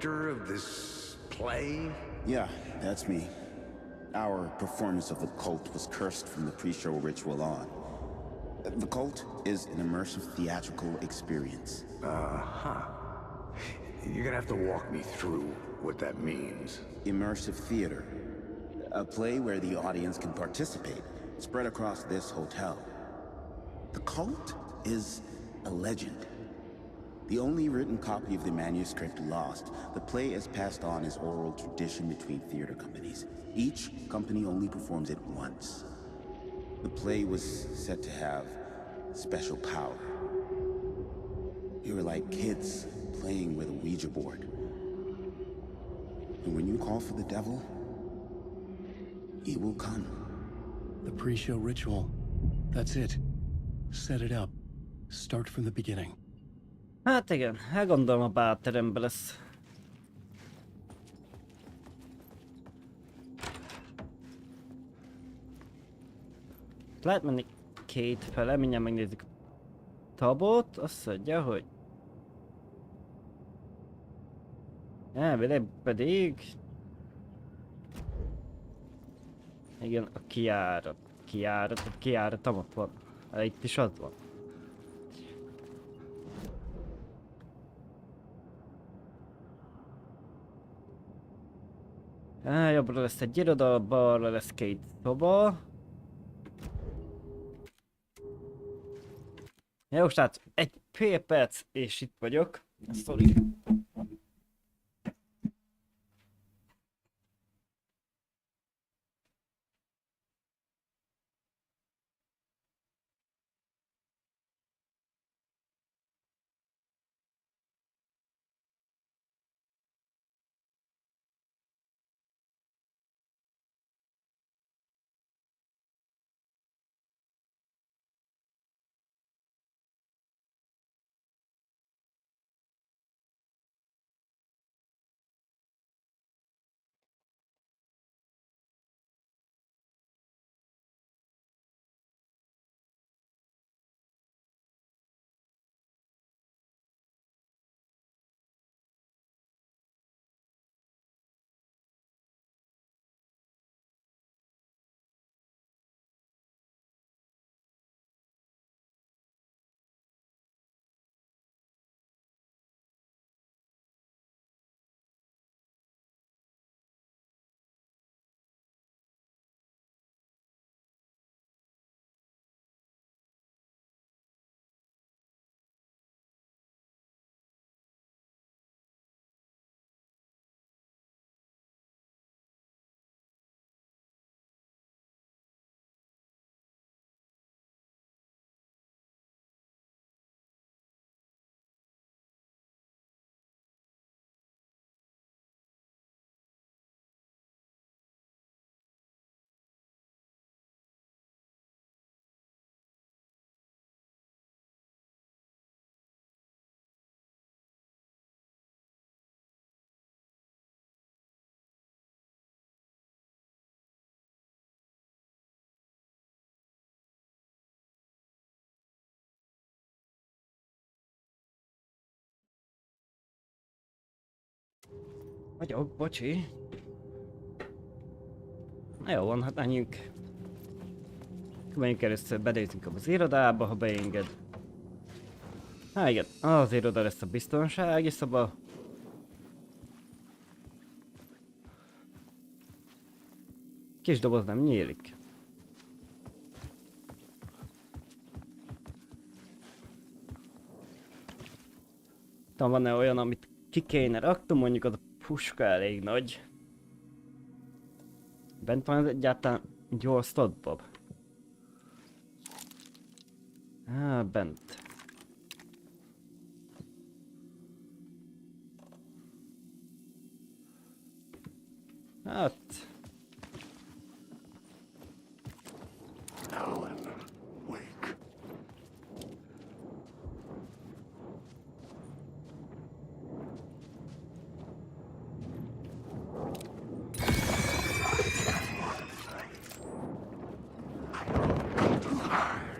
director of this play? Yeah, that's me. Our performance of the cult was cursed from the pre-show ritual on. The cult is an immersive theatrical experience. Uh-huh. You're gonna have to walk me through what that means. Immersive theater. A play where the audience can participate, spread across this hotel. The cult is a legend. The only written copy of the manuscript lost, the play is passed on as oral tradition between theater companies. Each company only performs it once. The play was said to have special power. We were like kids playing with a Ouija board. And when you call for the devil, he will come. The pre-show ritual. That's it. Set it up. Start from the beginning. Hát igen, hát gondolom a bálteremben lesz. Lehet menni két fele, mindjárt megnézzük tabot, azt mondja, hogy elvileg pedig igen, a kijáratom ott van. Itt is az van. Jobbra lesz egy iroda, balra lesz két szoba. Jó, srác, egy fél perc, és itt vagyok. Sorry. Vagyok, bocsi. Na jó van, hát menjünk. Menjünk először, benézzünk az irodába, ha beenged. Hát igen, az iroda lesz a biztonsági szoba. Kis doboz nem nyílik. Talán van-e olyan, amit ki kéne raktom, mondjuk az a puska elég nagy. Bent van ez egyáltalán jól osztott, Bob? Bent. Hát... Alan, wake.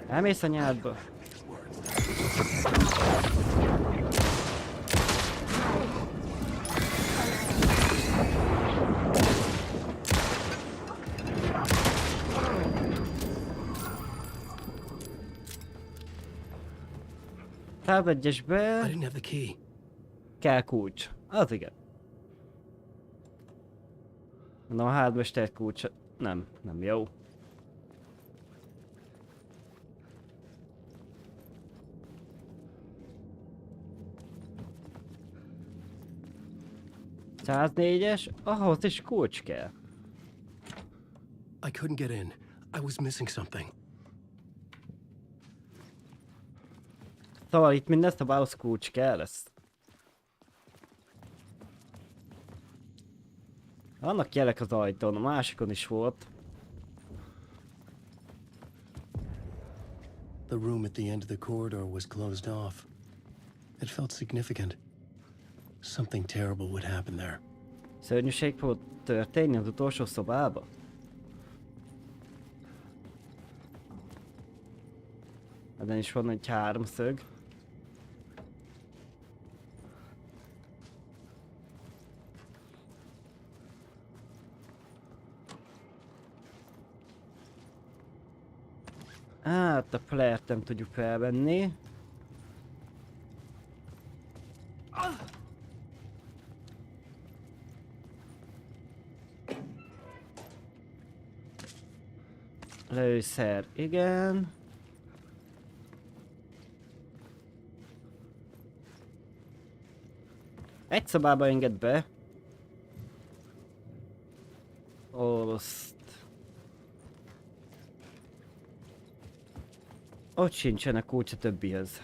Elmész a nyádba. tábla egyesbe I didn't have the key. kell kulcs. Az igen. Na, a házmester kulcs... Nem jó. ...104-es, ahhoz is kulcs kell. I couldn't get in. I was missing something. Szóval itt minden szabályos kulcs kell lesz. Vannak jelek az ajtón, a másikon is volt. The room at the end of the corridor was closed off. It felt significant. Something terrible would happen there. Szörnyűség fog történni az utolsó szobába? Ezen is van egy háromszög. Hát a flare-t nem tudjuk felvenni. Lőszer, igen. Egy szobába enged be. Oloszt. Ott sincsenek kulcs a többihez.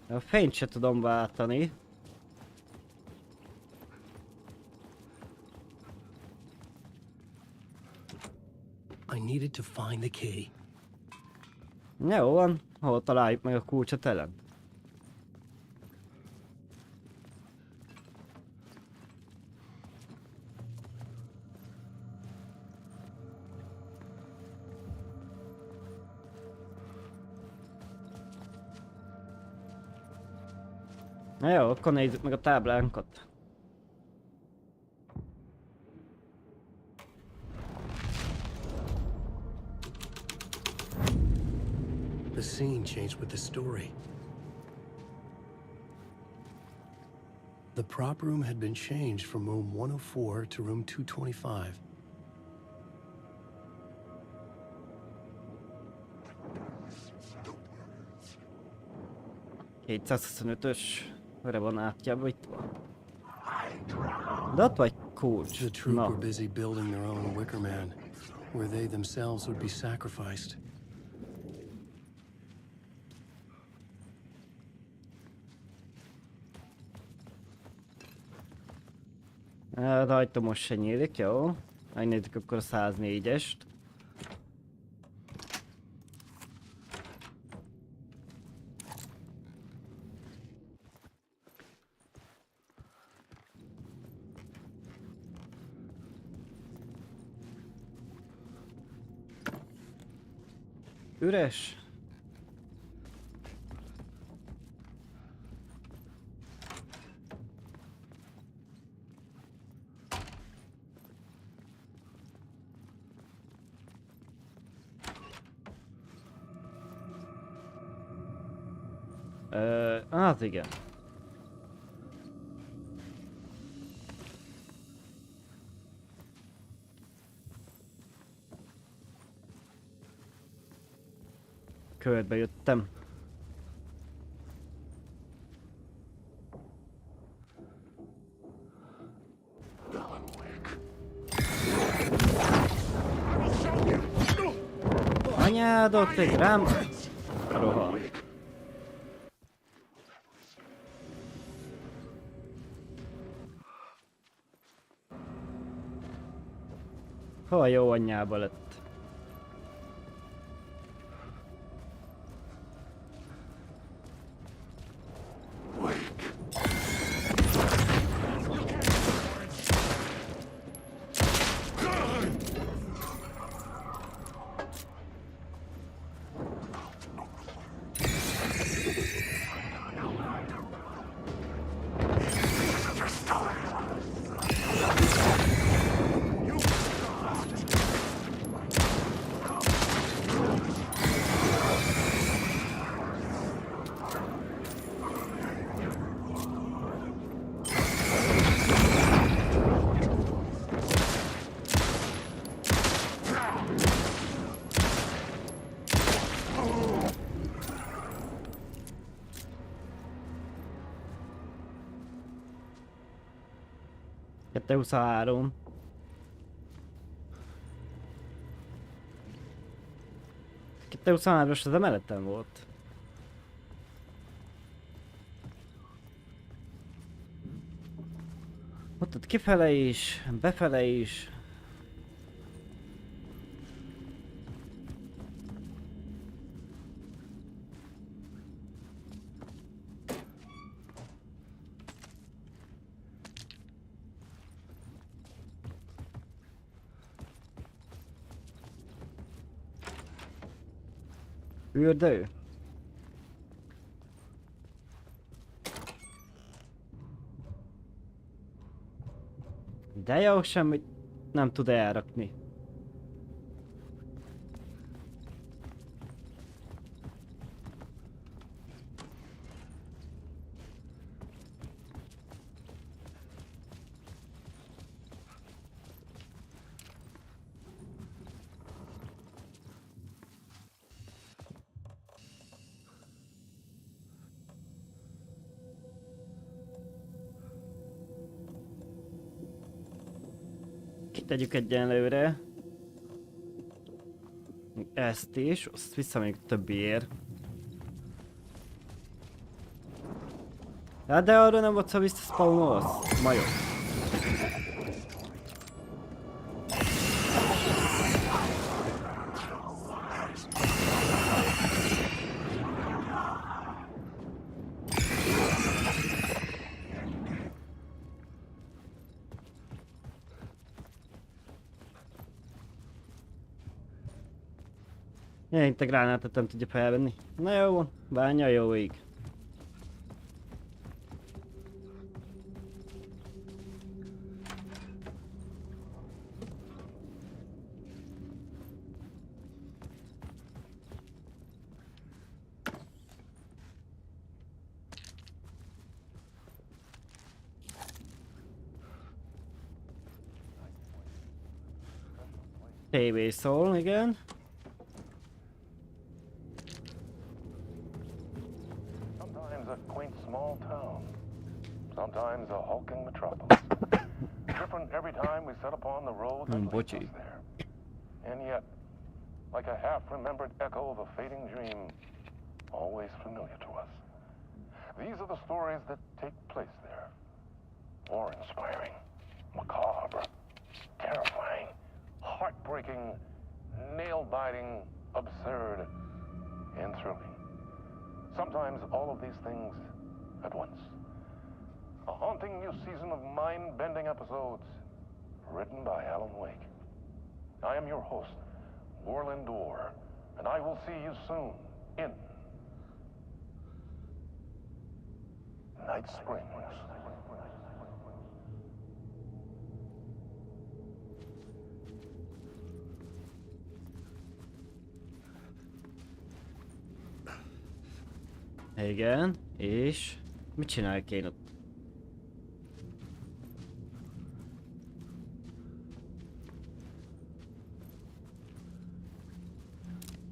A fényt se tudom váltani. I needed to find the key. Jó van, hol találjuk meg a kulcsot ellen? Na jó, akkor nézzük meg a táblánkat. The scene changed with the story. The prop room had been changed from room 104 to room 225. Öre van átjavítva. De ott vagy kulcs. The troop Na. were busy building their own Wicker Man, where they themselves would be sacrificed. Az ajtó most se nyílik, jó? Megnézzük akkor a 104-est. Üres. Az igen. Körbe jöttem. Anyádot egy rám rohan. Hol jó anyjába lett? 223. Kettő 23-as az emeleten volt. Ott kifele is, befele is. Fürdő. De jó, semmit nem tud elrakni. Tegyük egyenlőre. Ezt is, azt vissza még többiért. Hát de arra nem volt, ha visszaspawnolsz. Majom. Ja, integrálnátat nem tudja felvenni. Na jó van, bánja jó ég. TV szól, igen. Sometimes a hulking metropolis. Different every time we set upon the road that leads us there. And yet, like a half-remembered echo of a fading dream, always familiar to us. These are the stories that take place there. Awe-inspiring, macabre, terrifying, heartbreaking, nail-biting, absurd, and thrilling. Sometimes all of these things at once. A haunting new season of mind-bending episodes written by Alan Wake. I am your host, Warland Orr, and I will see you soon in Night Springs. Igen, és mit csinálják én ott?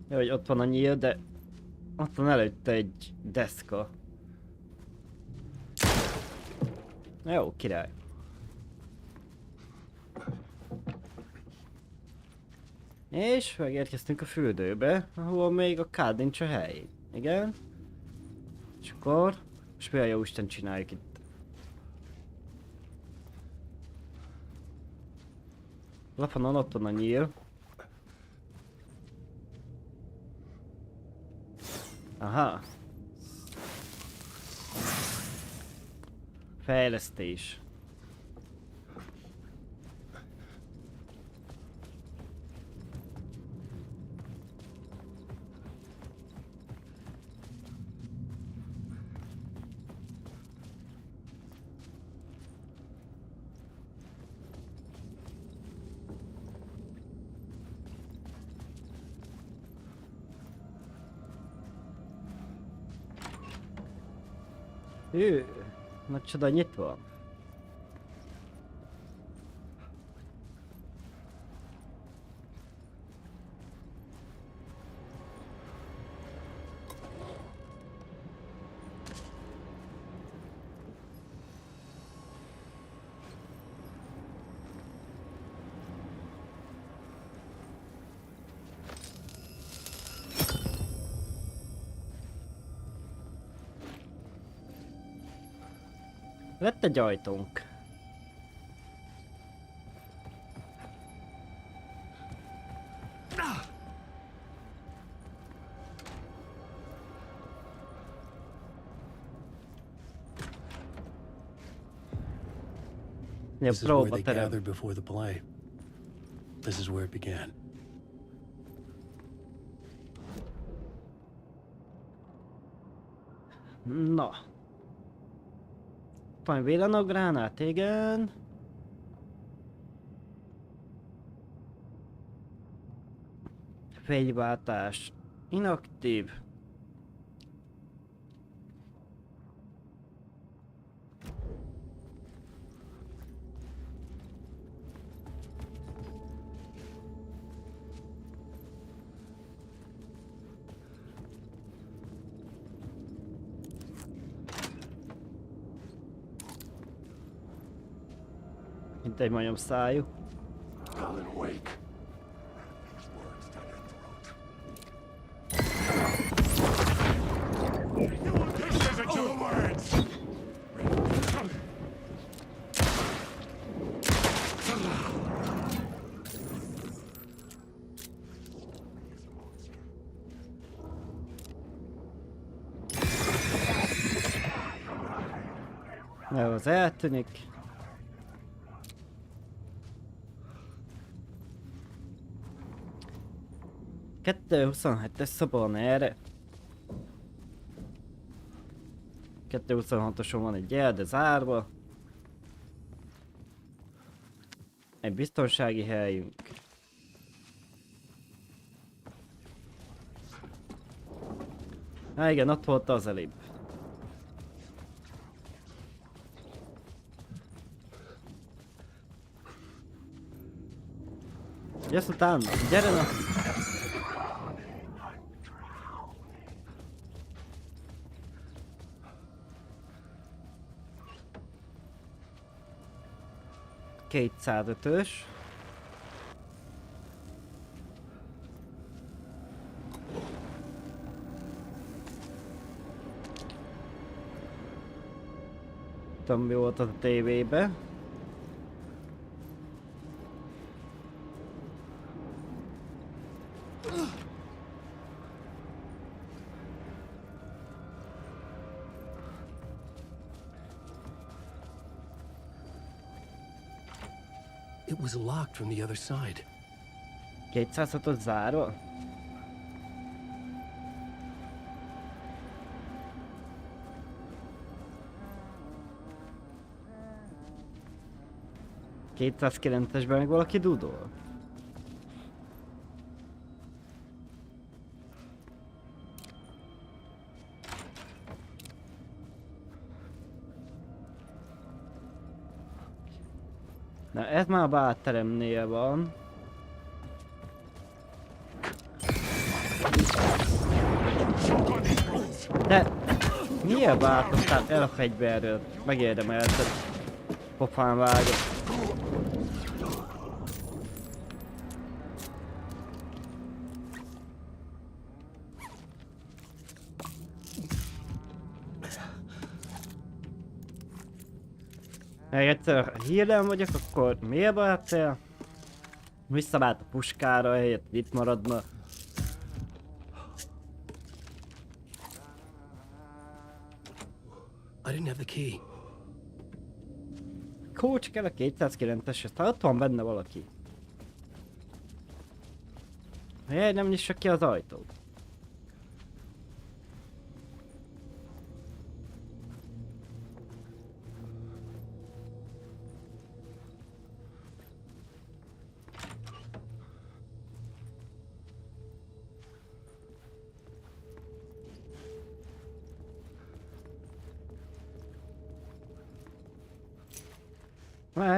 Jó, hogy ott van a nyíl, de ott van előtte egy deszka. Jó, király. És megérkeztünk a fürdőbe, ahol még a kád nincs a helyén. Igen. És akkor... És mi a jó Isten csináljuk itt? Laponon ott van a nyíl. Aha. Fejlesztés. Nagy csoda nyitva. Lett egy ajtónk. This is where they gathered before the play. This is where it began. Na. Van villanogránát, igen. Fegyváltás. Inaktív. Mint egy majom szájú. Alan, wake. Listen to the words! Jó, az eltűnik. Kettő 27-es szoba van erre. 226-oson van egy jel, de zárva. Egy biztonsági helyünk. Há igen, ott volt az előbb. Jössz utána, gyere na! Kétszázötös. Tudom, mi volt az a tévébe. It was locked from the other side. 206-os zárva? ...209-esben meg valaki dudol? Na ez már a bálteremnél van. De miért változtál el a fegyverről? Megérdemelted. Pofán vágott. Még egyszer hirtelen vagyok, akkor miért váltál? Visszavált a puskára, helyett itt maradna. I didn't have the key. Kulcs kell a 209-es, ott van benne valaki. Miért nem nyissa ki az ajtót?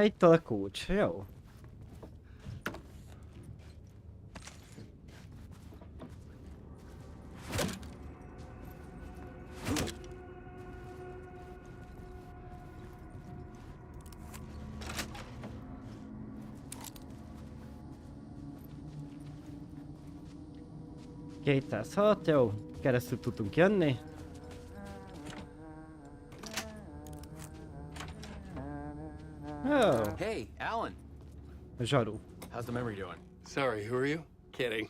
Itt a kulcs, jó. ...206, jó. Keresztül tudunk jönni. Alan. Zsaru. How's the memory doing? Sorry, who are you? Kidding.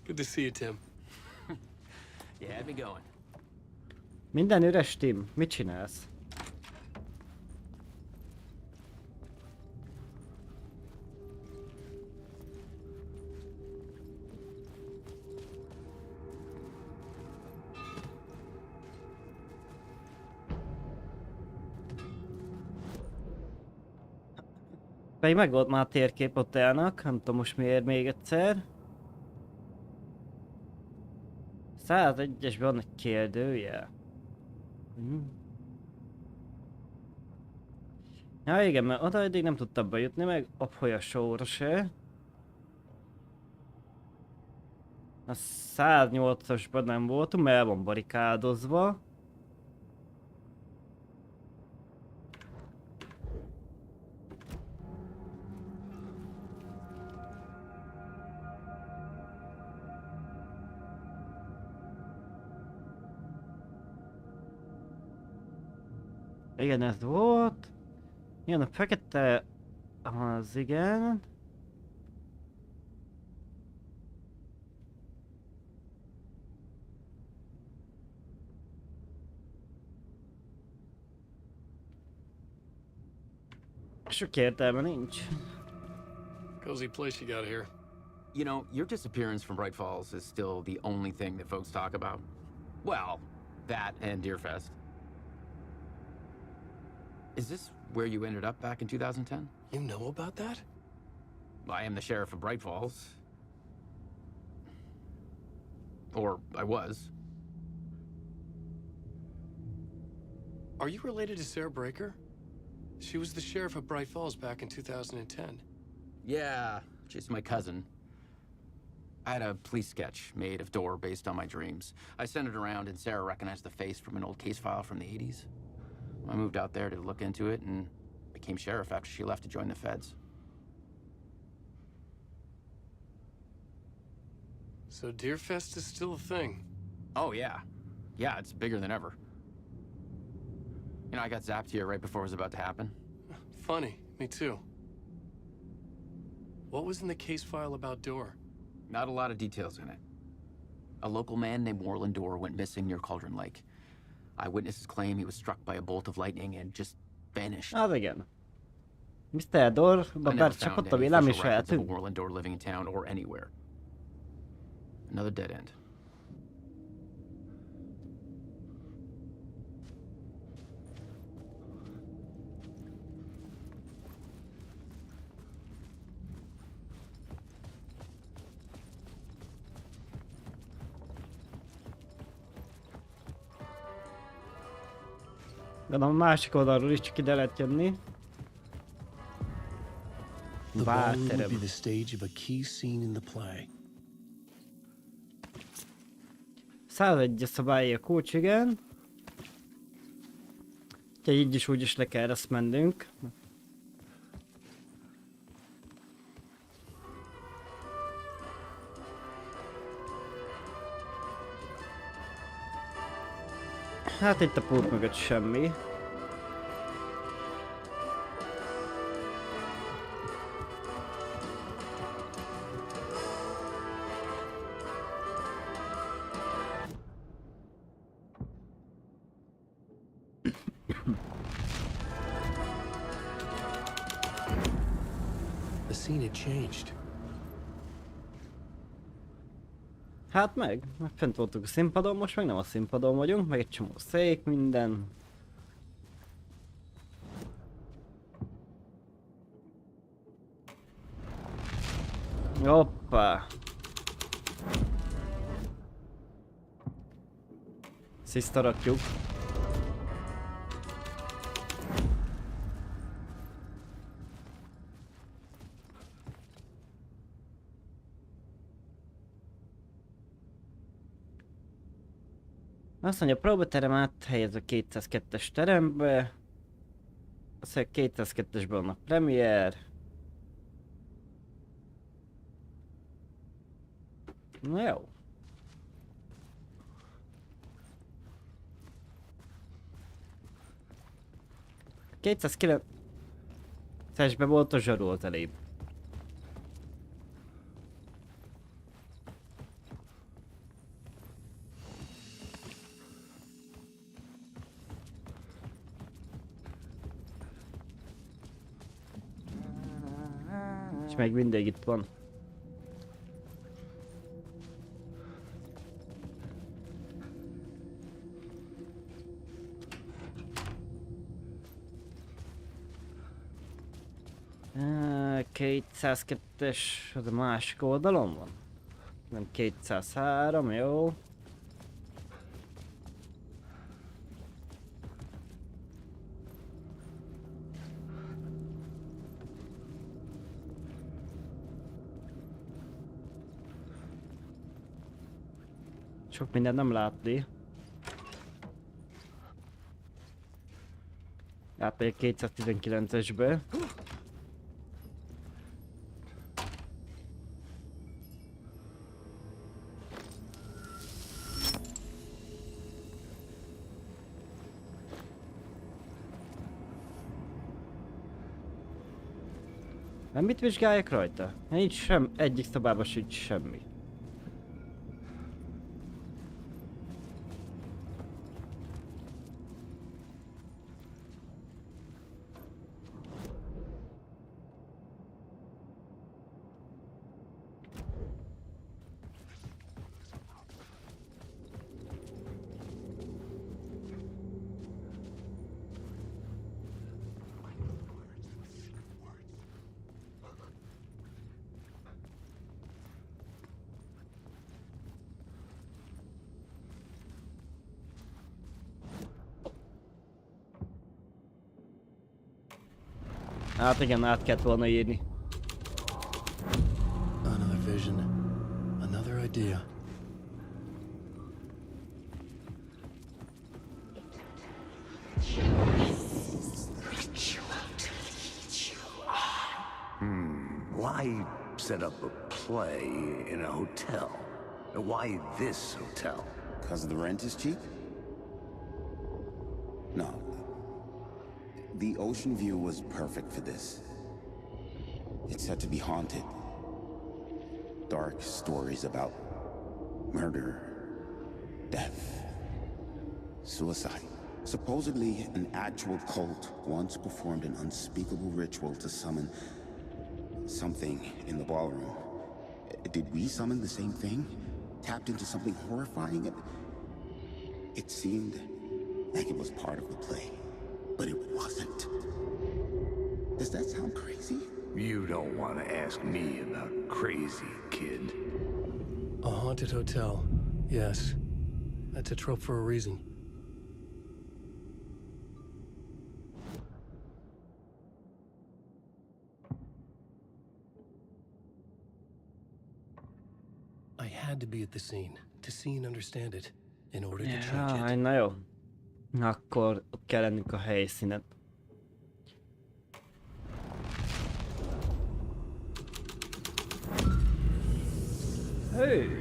Good to see you, Tim. You had me going. Minden üres, Tim. Mit csinálsz? Pedig meg volt már a térkép hotelnak, nem tudom most miért még egyszer. 101-esben van egy kérdője. Ja igen, mert oda eddig nem tudtam bejutni, meg a folyosóra se. A 108-asban nem voltunk, mert el van barikádozva. Igen, ez volt. Jön a fekete, az igen. Sok értelme nincs. Cozy place you got here. You know, your disappearance from Bright Falls is still the only thing that folks talk about. Well, that and Deerfest. Is this where you ended up back in 2010? You know about that? I am the sheriff of Bright Falls. Or I was. Are you related to Sarah Breaker? She was the sheriff of Bright Falls back in 2010. Yeah, she's my cousin. I had a police sketch made of Door based on my dreams. I sent it around and Sarah recognized the face from an old case file from the 80s. I moved out there to look into it and became sheriff after she left to join the feds. So Deerfest is still a thing? Oh, yeah. Yeah, it's bigger than ever. You know, I got zapped here right before it was about to happen. Funny, me too. What was in the case file about Door? Not a lot of details in it. A local man named Warland Door went missing near Cauldron Lake. Eyewitnesses claim he was struck by a bolt of lightning and just vanished. Az igen. Mr. Door, bár csak ott a vélem is eltűnt. Warland Door living in town or anywhere. Another dead end. De a másik oldalról is csak ide lehet jönni. The ballroom would be the stage of a key scene in the play. 101-es szabályi a kulcs, igen. Úgyhogy így is úgy is le kell ezt mennünk. Hát itt a pult mögött semmi. The scene had changed. Hát meg fent voltunk a színpadon, most meg nem a színpadon vagyunk, meg egy csomó szék, minden. Hoppá! Sziszta rakjuk. Azt mondja, a próbaterem áthelyez a 202-es terembe. Azt mondja, 202-esben van a premier. Na jó. Szesbe volt a zsaru az elébb. És még mindig itt van. Uh, 202-es az a másik oldalon van? Nem 203, jó. Sok mindent nem látni. Átmegyek 219-esbe. Nem mit vizsgáljak rajta? Nincs sem, egyik szobában sincs semmi. Hát igen, át kellett volna írni. Another vision. Another idea. Why set up a play in a hotel? Why this hotel? Because the rent is cheap? No. The Oceanview was perfect for this. It's said to be haunted. Dark stories about murder, death, suicide. Supposedly, an actual cult once performed an unspeakable ritual to summon something in the ballroom. Did we summon the same thing? Tapped into something horrifying? It seemed like it was part of the play, but it wasn't. Does that sound crazy? You don't want to ask me about crazy, kid. A haunted hotel. Yes. That's a trope for a reason. I had to be at the scene to see and understand it in order to change it. Na jó. Akkor ott kell lennünk a helyszínen. Hey.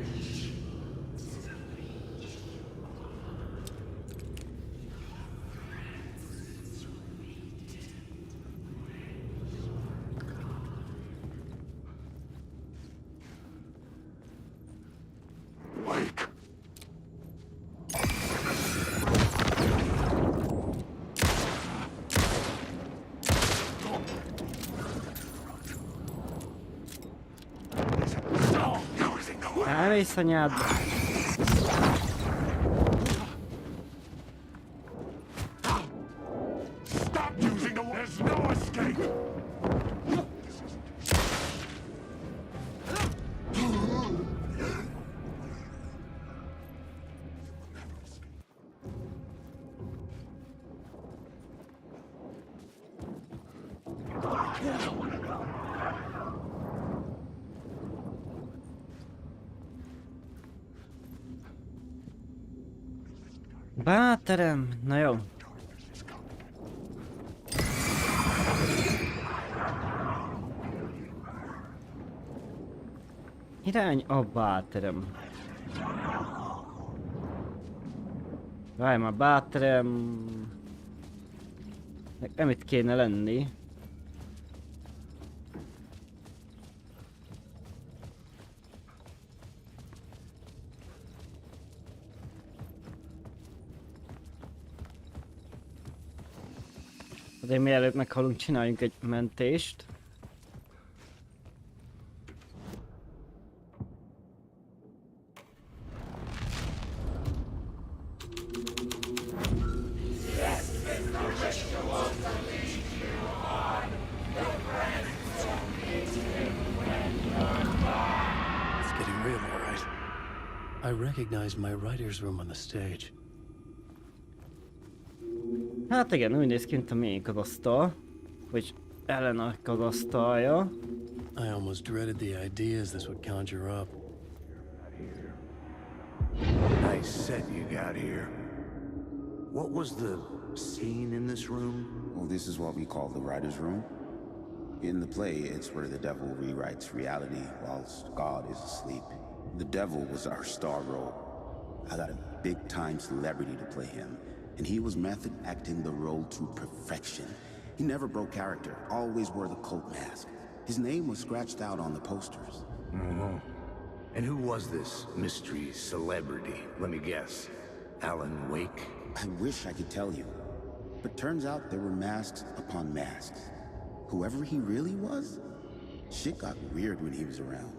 Elmész anyádba. Stop using the... There's no escape! Báterem, na jó. Irány a báterem. Várj már, báterem. Nekem itt kéne lenni. Azért mielőtt meghalunk, csináljunk egy mentést. It's getting real, all right. I recognize my writer's room on the stage. Hát igen, úgy néz ki, mint a miénk az asztal. Vagy Alanalnak az asztalja. I almost dreaded the ideas this would conjure up. Nice set you got here. What was the scene in this room? Well, this is what we call the writer's room. In the play, it's where the devil rewrites reality whilst God is asleep. The devil was our star role. I got a big-time celebrity to play him, and he was method acting the role to perfection. He never broke character, always wore the cult mask. His name was scratched out on the posters. Mm-hmm. And who was this mystery celebrity? Let me guess. Alan Wake? I wish I could tell you, but turns out there were masks upon masks. Whoever he really was, shit got weird when he was around.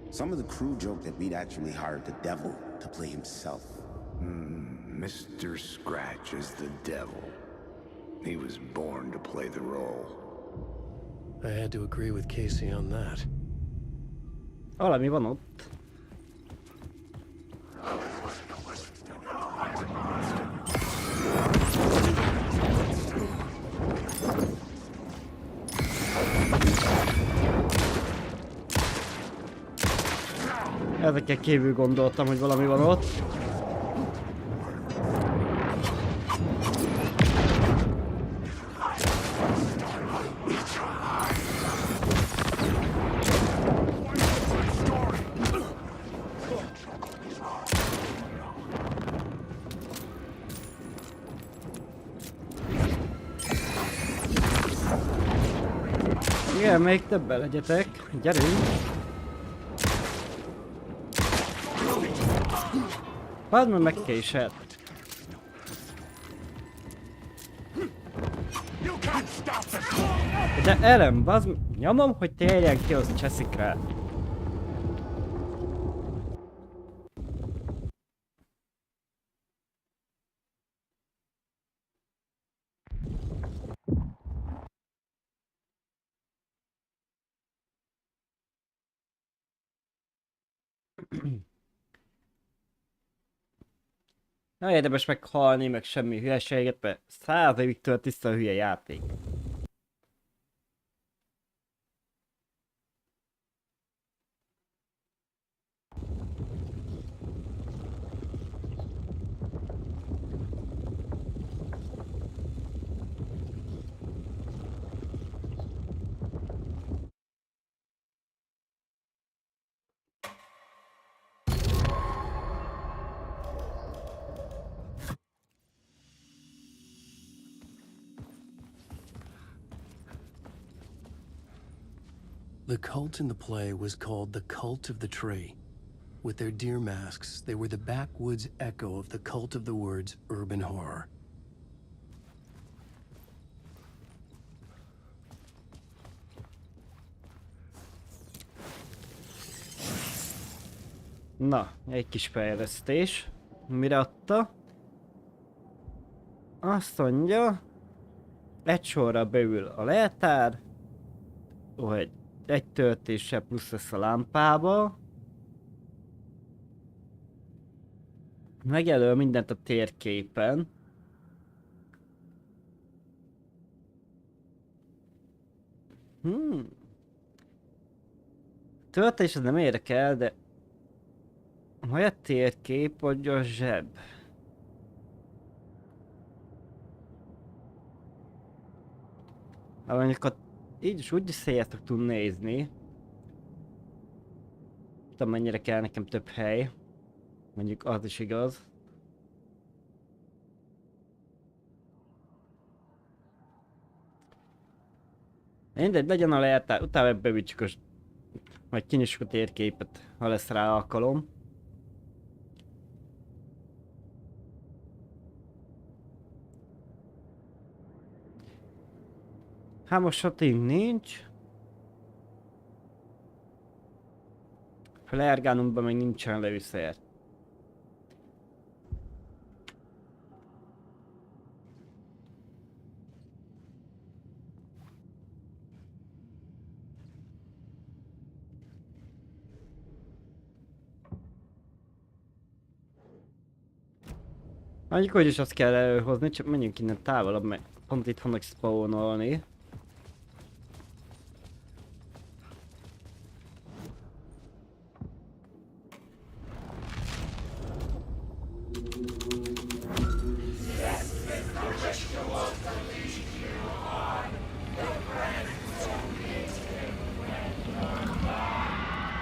Some of the crew joked that we'd actually hired the devil to play himself. Mr. Scratch is the devil. He was born to play the role. I had to agree with Casey on that. Valami van ott. Ezekkel kívül gondoltam, hogy valami van ott. Igen, még többen legyetek. Gyerünk! Bazd meg megkésett. De Ellen, bazd meg... Nyomom, hogy térjen ki, az cseszik rá. Nem érdemes meghalni, meg semmi hülyeséget, mert 100 évig tölt vissza a hülye játék. The cult in the play was called the Cult of the Tree. With their deer masks, they were the backwoods echo of the cult of the word's urban horror. Na, egy kis fejlesztés. Mire adta? Azt mondja, egy sorra beül a leltár, hogy egy töltéssel plusz lesz a lámpába. Megjelöl mindent a térképen. Töltés az nem érdekel, de majd a térkép, vagy a zseb. Mondjuk így is úgy is széjjátok tud nézni. Tudom, mennyire kell nekem több hely. Mondjuk az is igaz. Mindegy, legyen a lejártár, utána bevicsük a... Majd kinyissuk a térképet, ha lesz rá alkalom. Hát most shotting nincs. Flergánumban még nincsen lőszer. Mondjuk úgyis azt kell előhozni, csak menjünk innen távolabb, mert pont itt fognak spawnolni.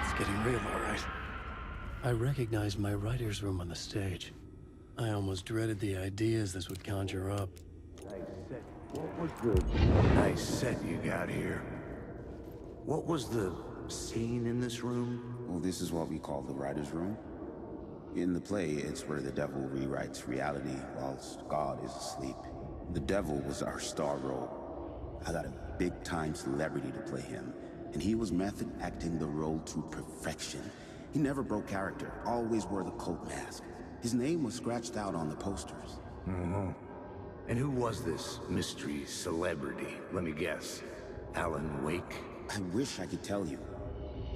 It's getting real, all right. I recognized my writer's room on the stage. I almost dreaded the ideas this would conjure up. What was the nice set you got here? What was the scene in this room? Well, this is what we call the writer's room. In the play, it's where the devil rewrites reality whilst God is asleep. The devil was our star role. I got a big-time celebrity to play him, and he was method acting the role to perfection. He never broke character, always wore the cult mask. His name was scratched out on the posters. Mm-hmm. And who was this mystery celebrity? Let me guess. Alan Wake? I wish I could tell you.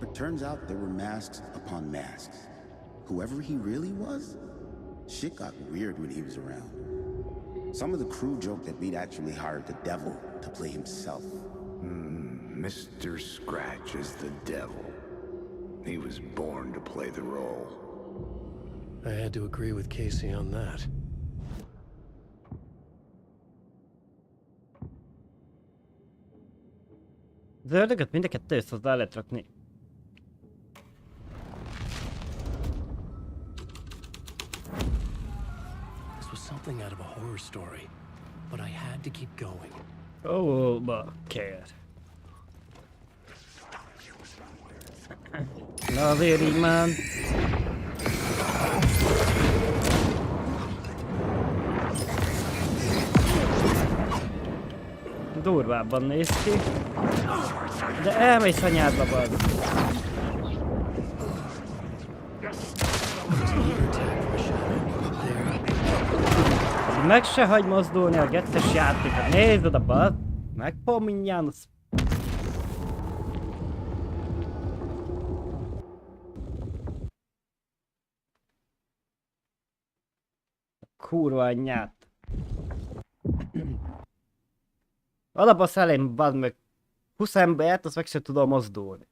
But turns out there were masks upon masks. Whoever he really was, shit got weird when he was around. Some of the crew joked that we'd actually hired the devil to play himself. Mr. Scratch is the devil. He was born to play the role. I had to agree with Casey on that. Zöldöket mind a kettő hozzá lehet rakni. This was something out of a horror story, but I had to keep going. Oh, bakker. Na azért így már. Durvábban néz ki. De elmész anyádba, bad. Meg se hagy mozdulni a gettes játékot. Nézd oda, bad. Megpomínjánsz. Kurva anyját. Alabasz elém, bad meg 20 embert, azt meg sem tudom mozdulni.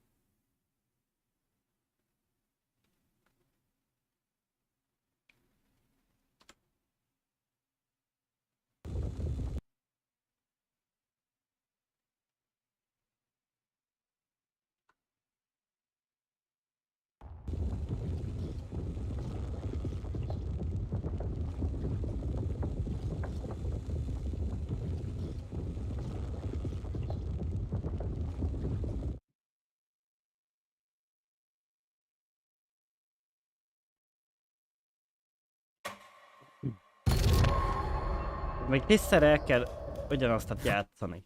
Még 10-szer el kell ugyanazt játszani.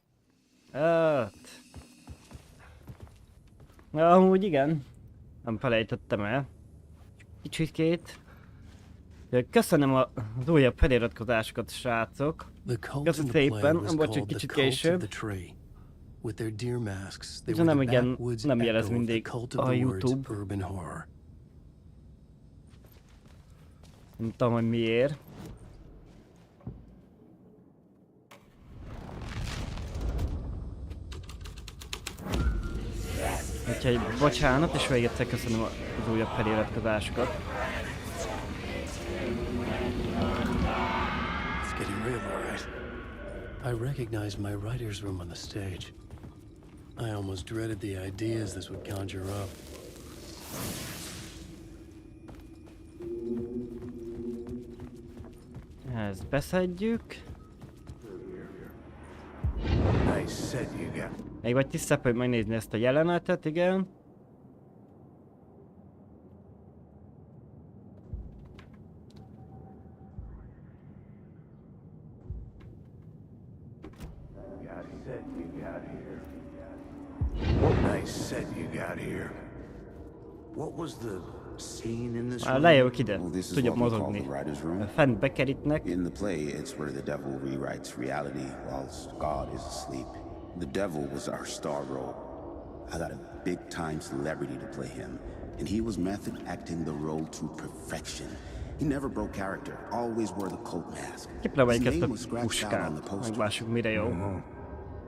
Amúgy igen. Nem felejtettem el. Kicsikét. Köszönöm az újabb feliratkozásokat, srácok. Köszönöm szépen, nem volt csak kicsit később. De nem igen, nem jelez mindig a YouTube. Nem tudom, hogy miért. Úgyhogy bocsánat, és még egyszer köszönöm az újabb feliratkozásokat. It's getting real, all right. I recognized my writer's room on the stage. I almost dreaded the ideas this would conjure up. Ezt beszedjük. Még vagy tisztább, hogy megnézni ezt a jelenetet, igen. out here. What was the scene in this Már room? lejövök ide, Well, this is tudjak what we call mozogni. the writer's room. Fent bekerítnek. In the play, it's where the devil rewrites reality whilst God is asleep. The devil was our star role. I got a big-time celebrity to play him, and he was method acting the role to perfection. He never broke character, always wore the cult mask. His Kipróbáljuk ezt name a was scratched out on the puskát. poster. Meglássuk mire jó.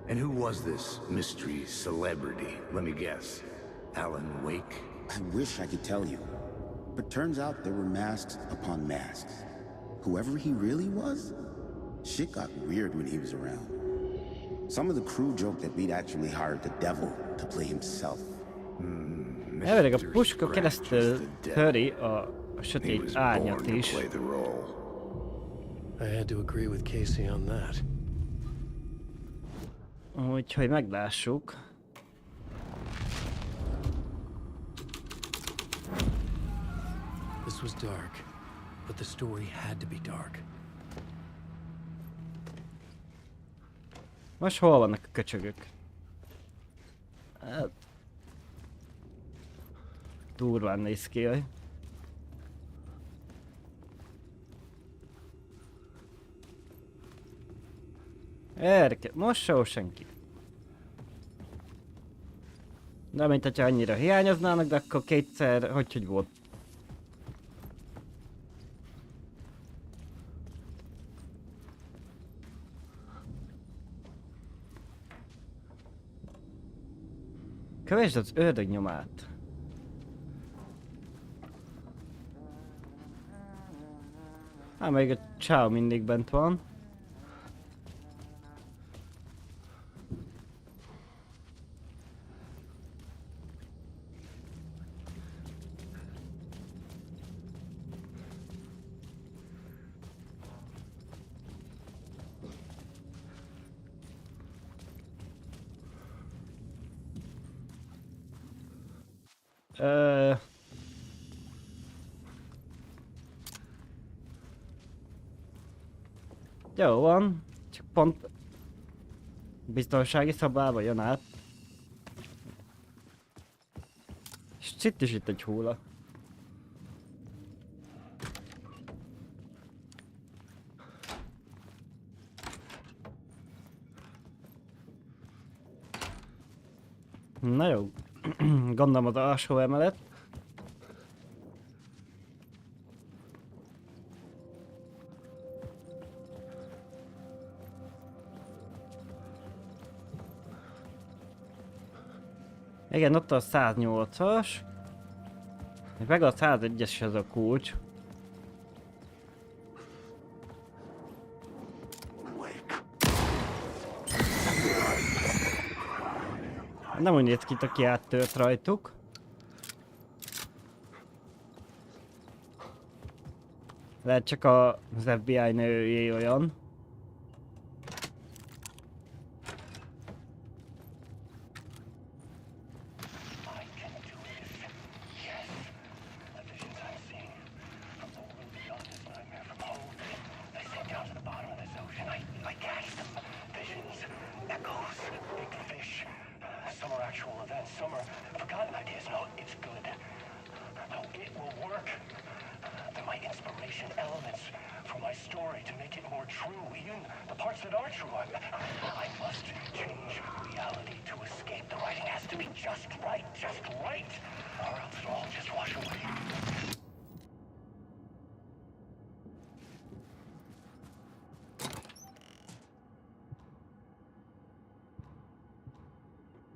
And who was this mystery celebrity? Let me guess. Alan Wake? I wish I could tell you, but turns out there were masks upon masks. Whoever he really was, shit got weird when he was around. Some of the crew joked that we'd actually hired the devil to play himself. Elvileg a puska keresztül töri a sötét árnyat is. I had to agree with Casey on that. Úgyhogy meglássuk. This was dark, but the story had to be dark. Most hol vannak a köcsögök? Hát... Durván néz ki, hogy... Most sehol senki. De mint hogyha annyira hiányoznának, de akkor kétszer, hogy volt. Kövesd az ördög nyomát. Még a csáv mindig bent van. Jó van, csak pont biztonsági szabályba jön át. És itt is itt egy húla. Na jó, gondolom az alsó emelet. Igen, ott a 108-as. Meg a 101-es ez a kulcs. Nem úgy néz ki, aki áttört rajtuk. Lehet csak az FBI nőjé olyan.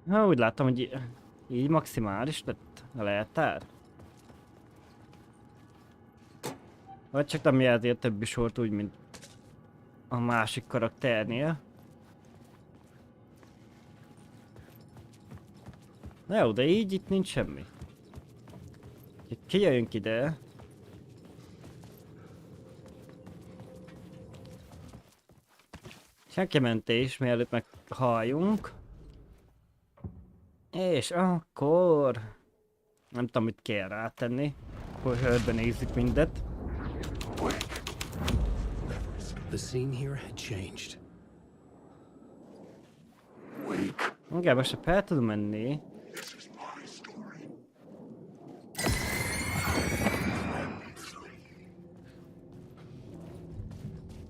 Ha, úgy láttam, hogy így maximális lett a lejtár. Vagy csak nem jelzi a többi sort úgy, mint a másik karakternél. Na jó, de így itt nincs semmi. Kijöjjünk ide. Senki mentés, mielőtt meghalljunk. És akkor... Nem tudom, mit kell rátenni. Hogy hörbe nézzük mindet. The scene here had changed. Igen, most fel tudom menni.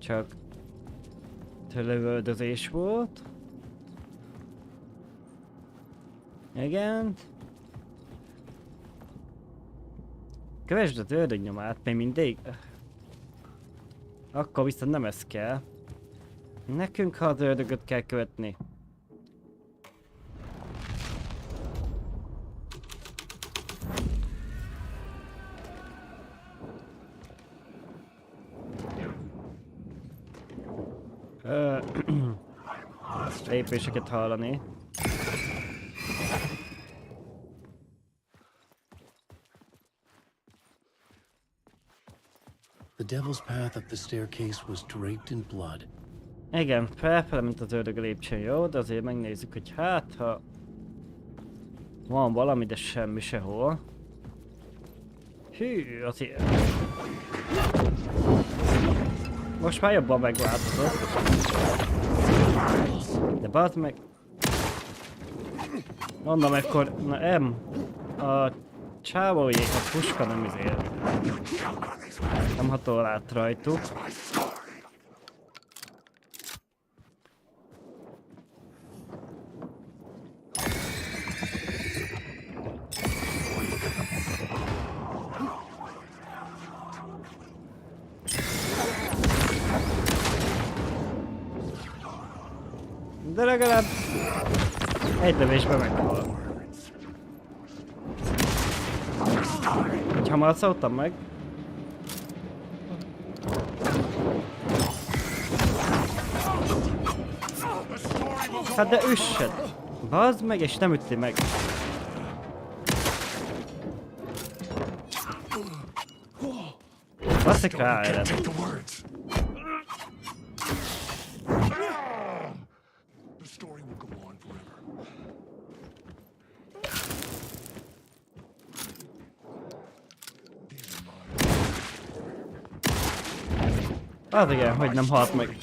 csak lövöldözés volt. Igen. Kövesd az ördögnyomát, még mindig. Akkor viszont nem ez kell. Nekünk, ha az ördögöt kell követni. Lépéseket hallani. The devil's path up the staircase was draped in blood. Igen, felfele, mint az ördög a lépcsőn, jó? De azért megnézzük, hogy hát, ha van valami, de semmi sehol. Hű, azért... Most már jobban megváltozott. De bazd meg... Mondom, ekkor... Na a csávójék, a puska nem izél. Nem hatol át rajtuk. De legalább egy lövésben meghal. Hogy hamar szóltam meg. Hát de üssed! Bazd meg, és nem ütti meg. Baszik rá erre. Az igen, hogy nem halt meg.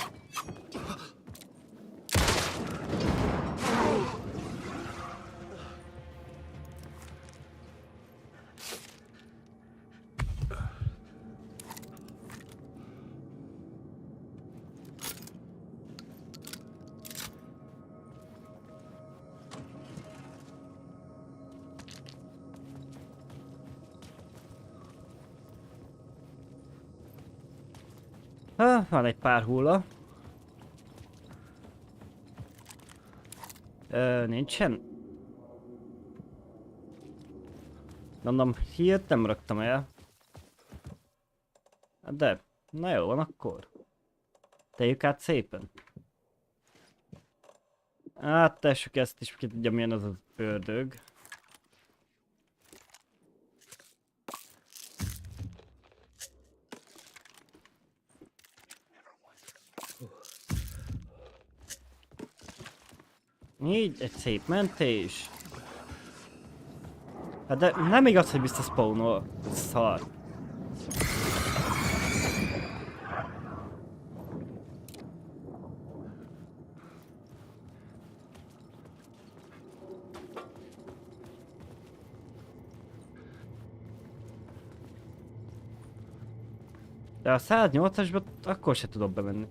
Van egy pár hulla. Nincsen. Mondom, hírt nem raktam el. De, na jó van akkor. Tegyük át szépen. Áttessük ezt is, ki tudja milyen az az ördög. Így, egy szép mentés. Hát de nem igaz, hogy visszaspawnol. Szar. De a 108-asba akkor se tudok bemenni.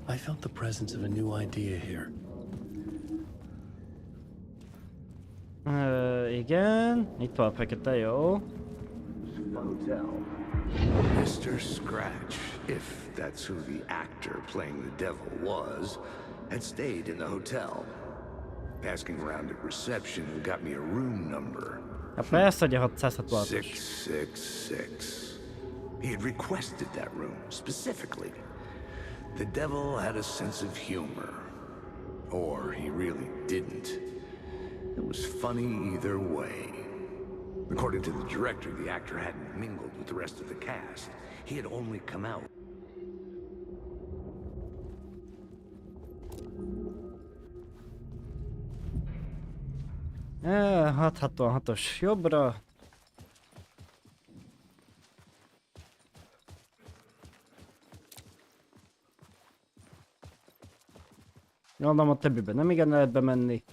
I felt the presence of a new idea here. Igen. Itt van a fekete, jó. Hotel. Mr. Scratch, if that's who the actor playing the devil was, had stayed in the hotel. Asking around at reception got me a room number. Hát persze, hogy a 666-os. 666. He had requested that room, specifically. The devil had a sense of humor. Or he really didn't. It was funny either way. According to the director, the actor hadn't mingled with the rest of the cast. He had only come out. 666-os jobbra. Gondolom a többiben nem igen lehet bemenni.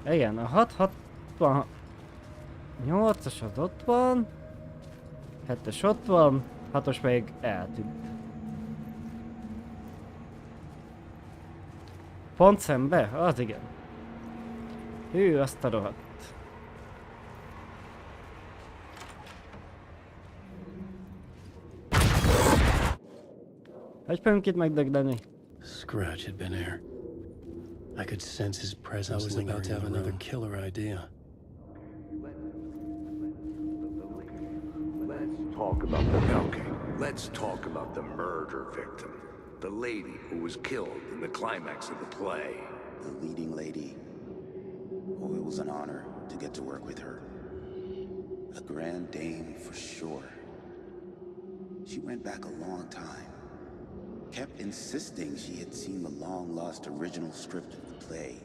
Igen, a 668-as az ott van. 7-es ott van. 6-os még eltűnt. Pont szembe? Az igen. Hű, azt a rohadt. Hogy fogunk itt megdögleni? Scratch had been here. I could sense his presence. I was about to have another killer idea. Let's talk about the murder victim. The lady who was killed in the climax of the play. The leading lady. Oh, it was an honor to get to work with her. A grand dame for sure. She went back a long time. Kept insisting she had seen the long-lost original script of the play.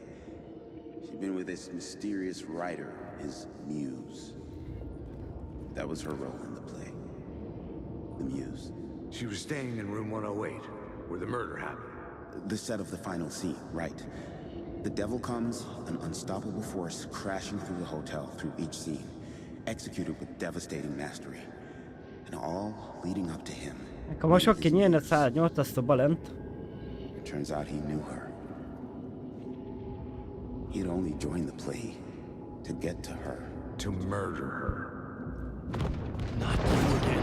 She'd been with this mysterious writer, his muse. That was her role in the play. The muse. She was staying in room 108, where the murder happened. The set of the final scene, right. The devil comes, an unstoppable force crashing through the hotel through each scene, executed with devastating mastery. And all leading up to him. Akkor most sok kinyílni a 108 azt a balent. It turns out he knew her. He'd only joined the play to get to her. To murder her. Not you again.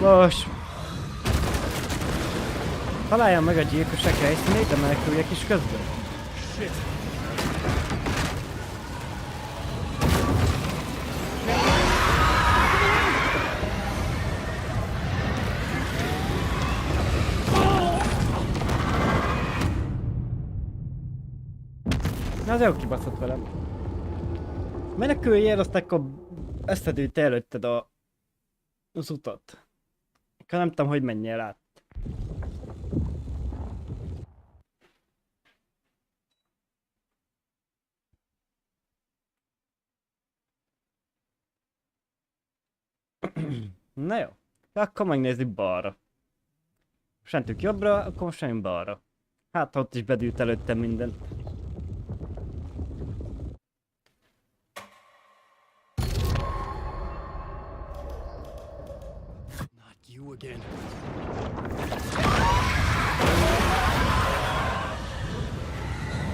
Most találjam meg a gyilkosság helyszínét, de meneküljek is közben. Shit. Na az jó kibaszott velem. Meneküljél, azt akkor összedőlt előtted az utat. Akkor nem tudom, hogy menjél át. Na jó. Akkor megnézzük balra. Most mentünk jobbra, akkor most menjünk balra. Hát ott is bedült előttem minden. You again.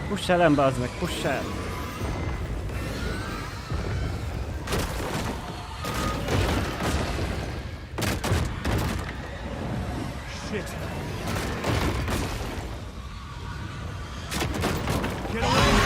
Puss el, ember, az meg, puss el! Shit. Get away!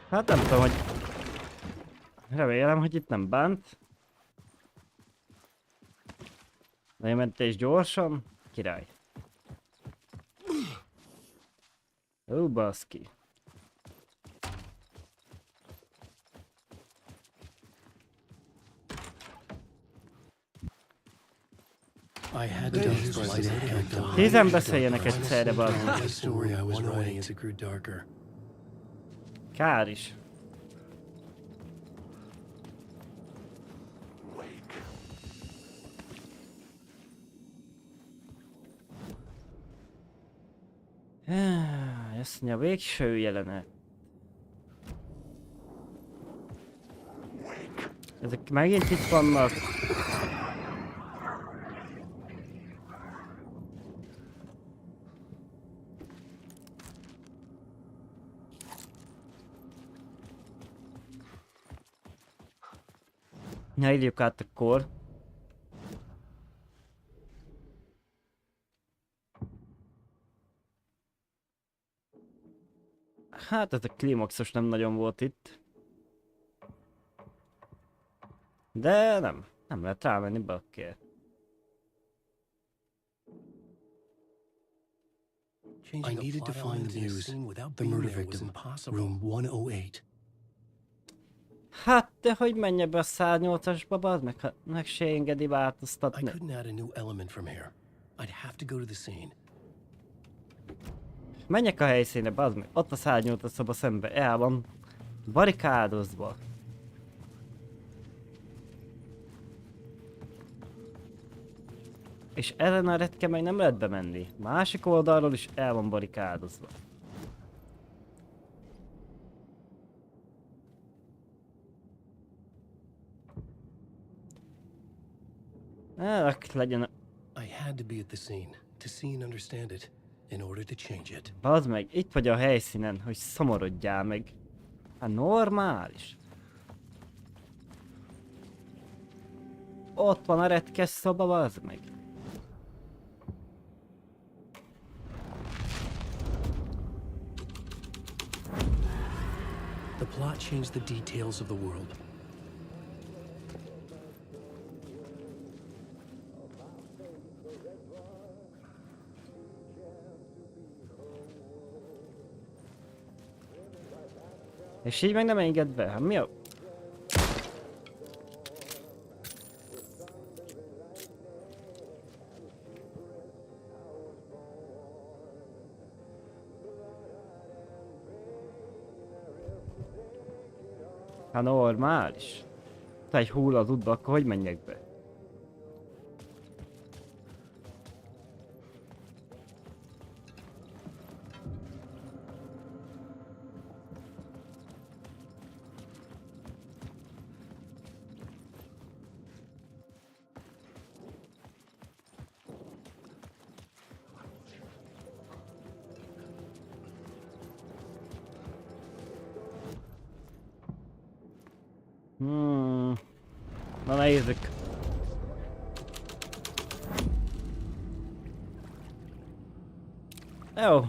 Hát nem tudom, hogy... Remélem, hogy itt nem bánt. Nagyon mentés gyorsan. Király. Ó, baszki. Kézen beszéljenek egyszerre, baszki. Kár is. Ezt mondja, a végső jelenet. Ezek megint itt vannak. Na, írjuk át akkor. Hát ez a klímaxos nem nagyon volt itt. De nem lehet rámenni be, oké. I needed to find the muse, the murder victim, room 108. Hát, de hogy menje be a 108-asba, bazd meg, hát meg se engedi I változtatni. couldn't add a new element from here. I'd have to go to the scene. Menjek a helyszínre, bazd meg, ott a 108-as szoba szembe, el van barikádozva. És ezen a retke meg nem lehet bemenni. Másik oldalról is el van barikádozva. Legyen. I had to be at the scene to see and understand it in order to change it. Bazd meg, itt vagy a helyszínen, hogy szomorodjál meg. Hát normális. Ott van a retkes szoba, bazd meg. The plot changed the details of the world. És így meg nem enged be, hát mi a... Hát normális. Ha egy hull az útba, akkor hogy menjek be? Na nézzük. Jó.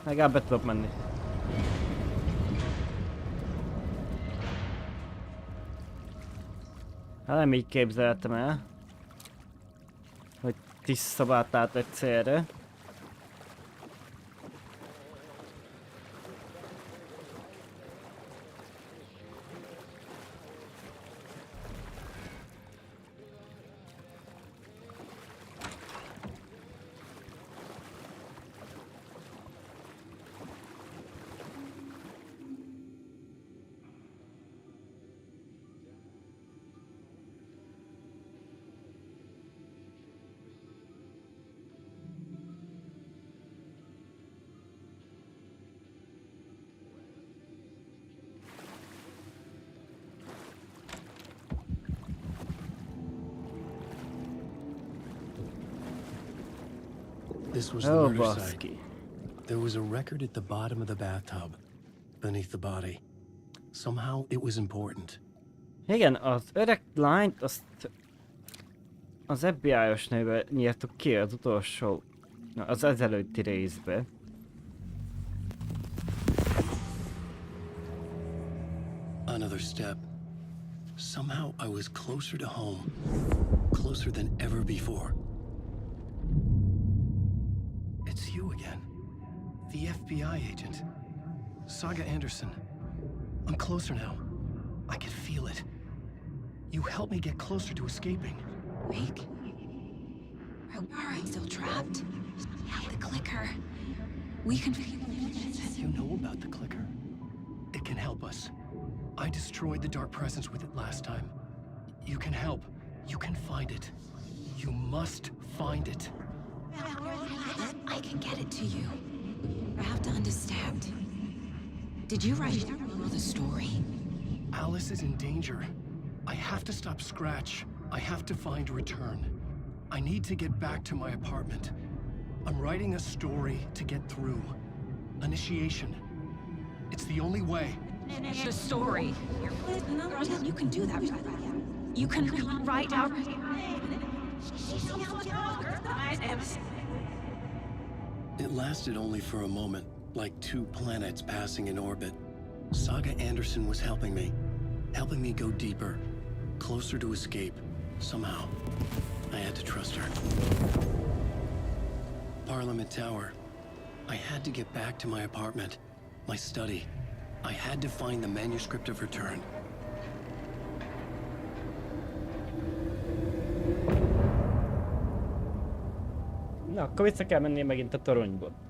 Legalább be tudok menni. Hát nem így képzeltem el, hogy tisztabát át egy célra. This was the murder site. There was a record at the bottom of the bathtub, beneath the body. Somehow it was important. Igen, az öreg lányt azt az FBI-os névben nyírtuk ki az utolsó, az ezelőtti részbe. Another step. Somehow I was closer to home. Closer than ever before. It's you again. The FBI agent. Saga Anderson. I'm closer now. I can feel it. You helped me get closer to escaping. Wake? Are I still trapped? The clicker. We can... You know about the clicker? It can help us. I destroyed the dark presence with it last time. You can help. You can find it. You must find it. I can get it to you. I have to understand. Did you write the story? Alice is in danger. I have to stop Scratch. I have to find Return. I need to get back to my apartment. I'm writing a story to get through. Initiation. It's the only way. The story. You can do that. You can write out. It lasted only for a moment, like two planets passing in orbit. Saga Anderson was helping me go deeper, closer to escape. Somehow, I had to trust her. Parliament Tower. I had to get back to my apartment, my study. I had to find the manuscript of return. Na, akkor vissza kell menni megint a toronyból.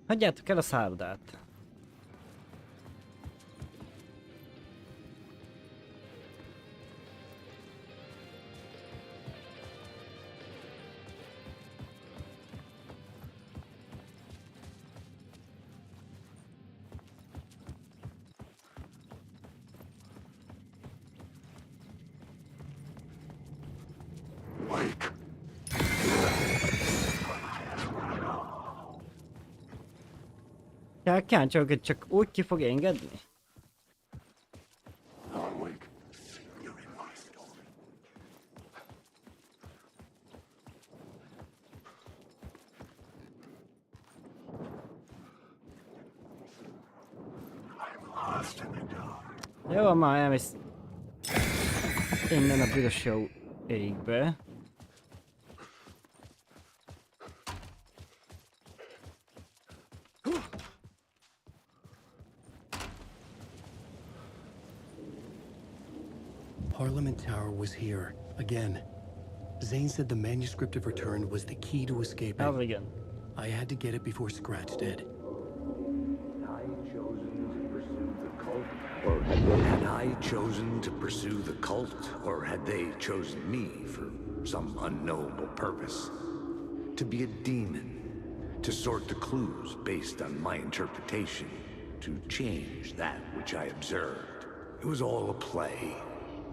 Hagyjátok el a szállodát. Kíváncsiak, hogy csak úgy ki fog engedni? Jó, már elmész innen a büdös jó égbe. Parliament Tower was here, again. Zane said the manuscript of return was the key to escaping. Oh, again. I had to get it before Scratch did. Had I chosen to pursue the cult, or had they chosen me for some unknowable purpose? To be a demon, to sort the clues based on my interpretation, to change that which I observed. It was all a play.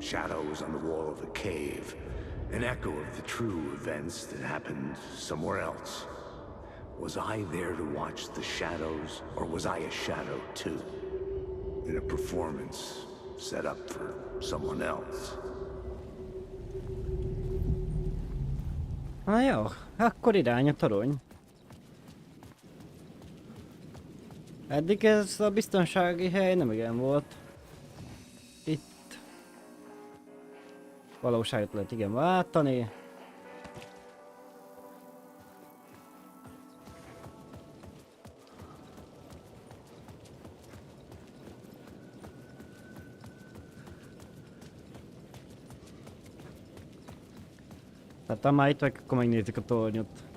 Shadows on the wall of the cave, an echo of the true events that happened somewhere else. Was I there to watch the shadows, or was I a shadow too? In a performance set up for someone else. Na jó, akkor irány a torony. Eddig ez a biztonsági hely nem igen volt. Itt valóságot lehet igen váltani. Tehát ha már itt vagy, akkor megnézzük a tornyot.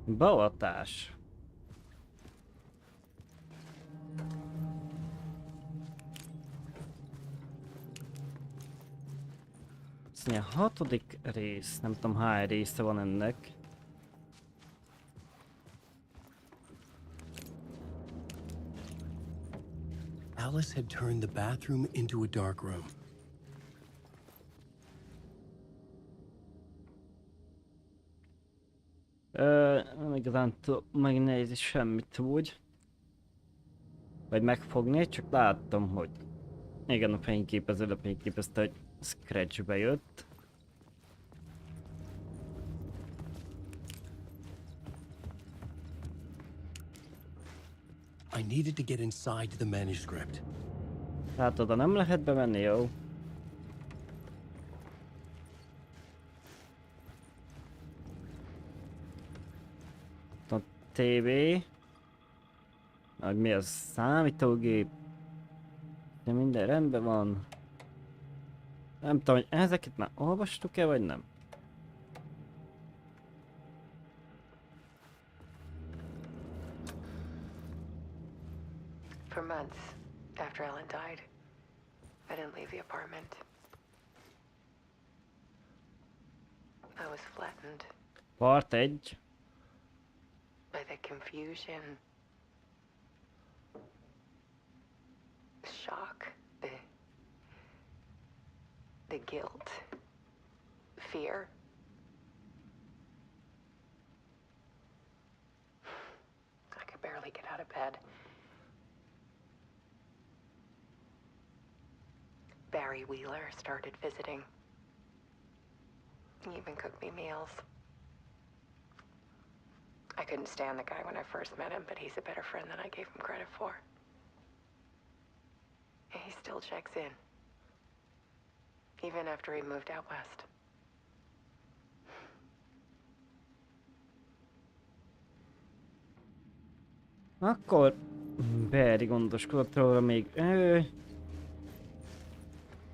Beavatás. Ez a 6. rész, nem tudom hány része van ennek. Alice had turned the bathroom into a dark room. Nem igazán tudom megnézni semmit úgy. Vagy megfogni, csak láttam, hogy igen, a fényképező fényképezte, hogy Scratch bejött. I needed to get inside the manuscript. Hát oda nem lehet bemenni, jó? tévé. Vagy mi az? Számítógép. De minden rendben van. Nem tudom, hogy ezeket már olvastuk-e, vagy nem? For months after Ellen died, I didn't leave the apartment. I was flattened Part 1. by the confusion, the shock, the guilt, fear. I could barely get out of bed. Barry Wheeler started visiting. He even cooked me meals. I couldn't stand the guy when I first met him, but he's a better friend than I gave him credit for. He still checks in, even after he moved out west. Akkor Barry gondoskodott róla még ő.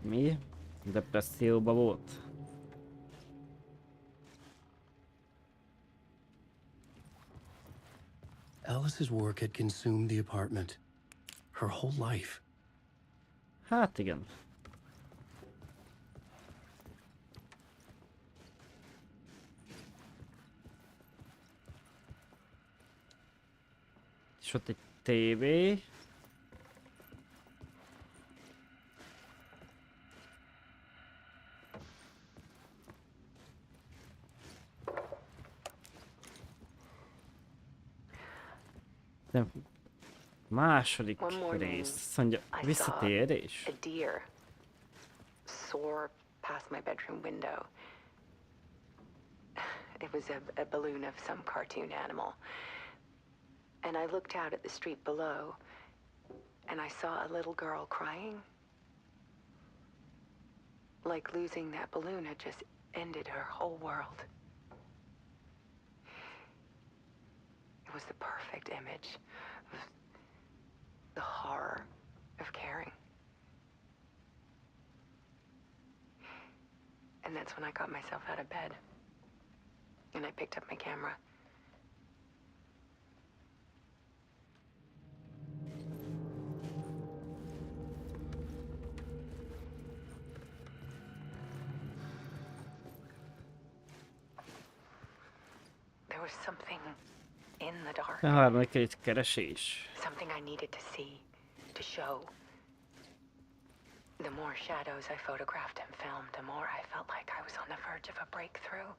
Mi? Depresszióba volt. Alice's work had consumed the apartment. Her whole life. Hát igen. És ott egy tévé. Második rész. Azt mondja, visszatérés. A deer soar past my bedroom window. It was a balloon of some cartoon animal. And I looked out at the street below, and I saw a little girl crying. Like losing that balloon had just ended her whole world. It was the perfect image of the horror of caring. And that's when I got myself out of bed. And I picked up my camera. There was something in the dark. A harmadik rész keresés. Something I needed to see, to show. The more shadows I photographed and filmed, the more I felt like I was on the verge of a breakthrough.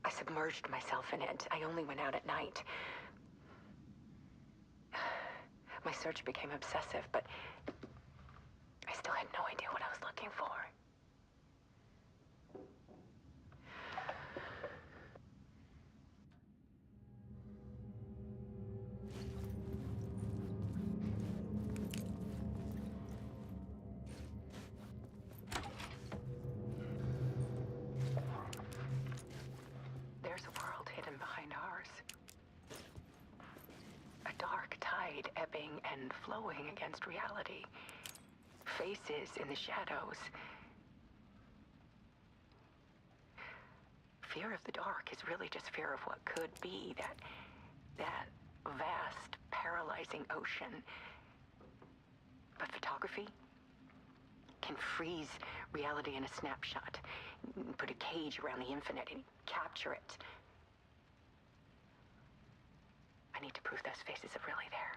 I submerged myself in it. I only went out at night. My search became obsessive, but I still had no idea what I was looking for. There's a world hidden behind ours. A dark tide ebbing and flowing against reality. Faces in the shadows. Fear of the dark is really just fear of what could be, that vast, paralyzing ocean. But photography can freeze reality in a snapshot, put a cage around the infinite and capture it. I need to prove those faces are really there.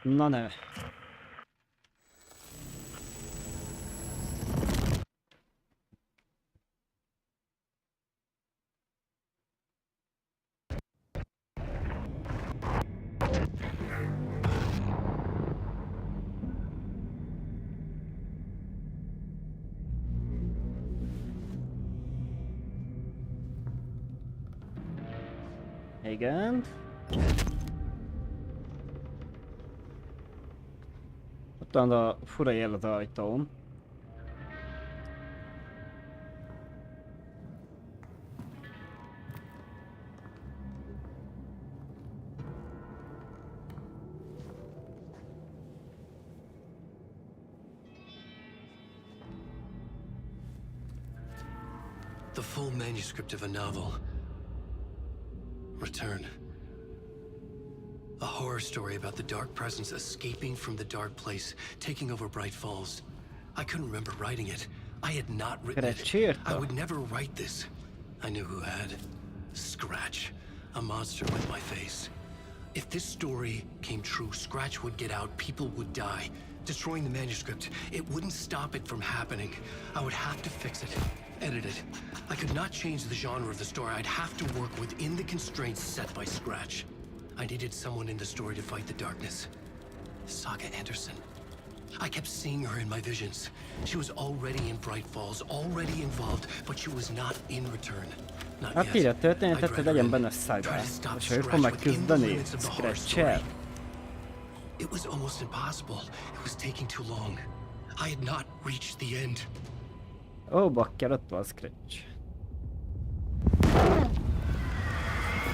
Na ne. Igen. Ott van a fura jel az ajtón. The full manuscript of a novel. Return. A horror story about the dark presence escaping from the dark place, taking over Bright Falls. I couldn't remember writing it. I had not written it. I would never write this. I knew who had. Scratch. A monster with my face. If this story came true, Scratch would get out, people would die. Destroying the manuscript, it wouldn't stop it from happening. I would have to fix it, edit it. I could not change the genre of the story. I'd have to work within the constraints set by Scratch. I needed someone in the story to fight the darkness. Saga Anderson. I kept seeing her in my visions. She was already in Bright Falls, already involved, but she was not in return. Hát így a történetet, hogy legyen benne Saga, és ő fog megküzdeni Scratch-el. It was almost impossible. It was taking too long. I had not reached the end. Ó, bakker, ott van Scratch.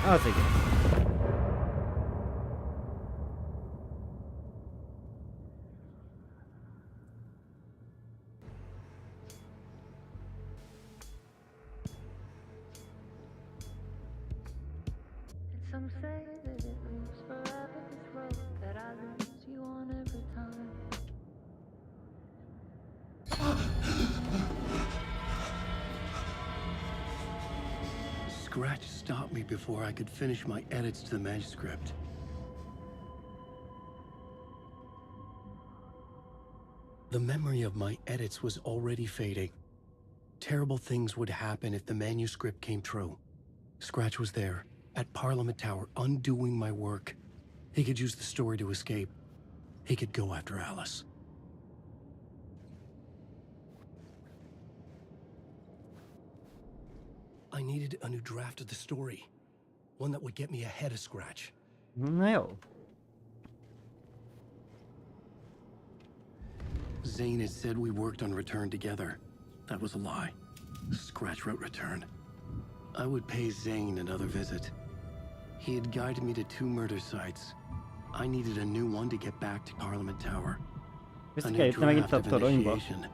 Az igen. Some say that it moves forever, this road that I lose you on every time. Scratch stopped me before I could finish my edits to the manuscript. The memory of my edits was already fading. Terrible things would happen if the manuscript came true. Scratch was there, at Parliament Tower, undoing my work. He could use the story to escape. He could go after Alice. I needed a new draft of the story. One that would get me ahead of Scratch. Na jó. Zane had said we worked on Return together. That was a lie. Scratch wrote Return. I would pay Zane another visit. He had guided me to 2 murder sites. I needed a new one to get back to Parliament Tower. A new draft of initiation.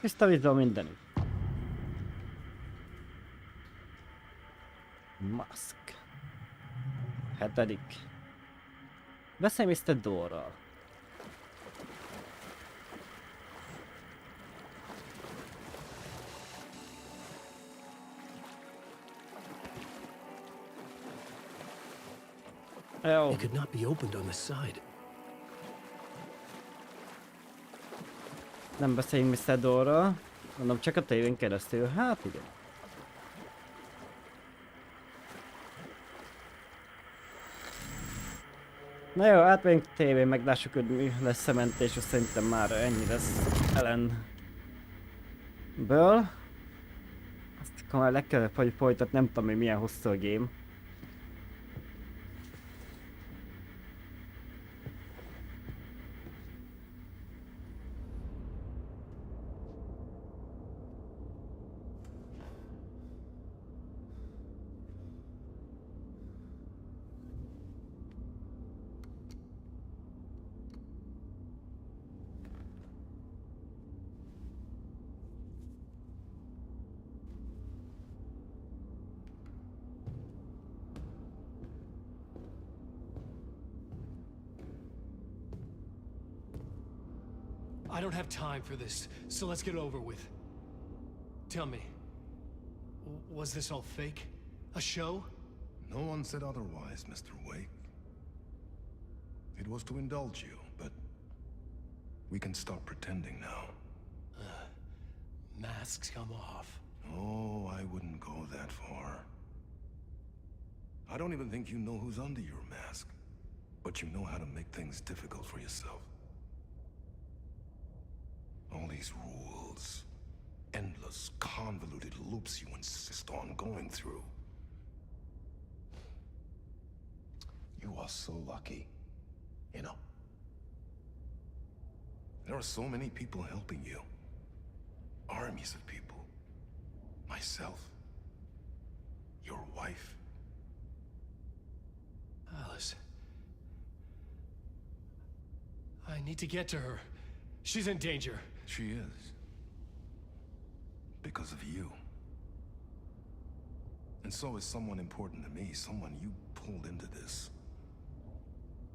Tiszta vízzel mindenütt. Mask. 7. Beszélj Mr. Dorral. It could not be opened on the side. Nem beszéljünk Mr. Dorral. Mondom, csak a tévén keresztül. Hát igen. Na jó, átmegyünk tévén, meglássuk, hogy mi lesz a mentés, és szerintem már ennyi lesz Ellenből. Azt akkor már legközelebb, hogy folytat, nem tudom, hogy milyen hosszú a game. I don't have time for this, so let's get it over with. Tell me, was this all fake? A show? No one said otherwise, Mr. Wake. It was to indulge you, but we can stop pretending now. Masks come off. Oh, I wouldn't go that far. I don't even think you know who's under your mask, but you know how to make things difficult for yourself. All these rules, endless, convoluted loops you insist on going through. You are so lucky. You know? There are so many people helping you. Armies of people. Myself. Your wife. Alice. I need to get to her. She's in danger. She is. Because of you. And so is someone important to me, someone you pulled into this.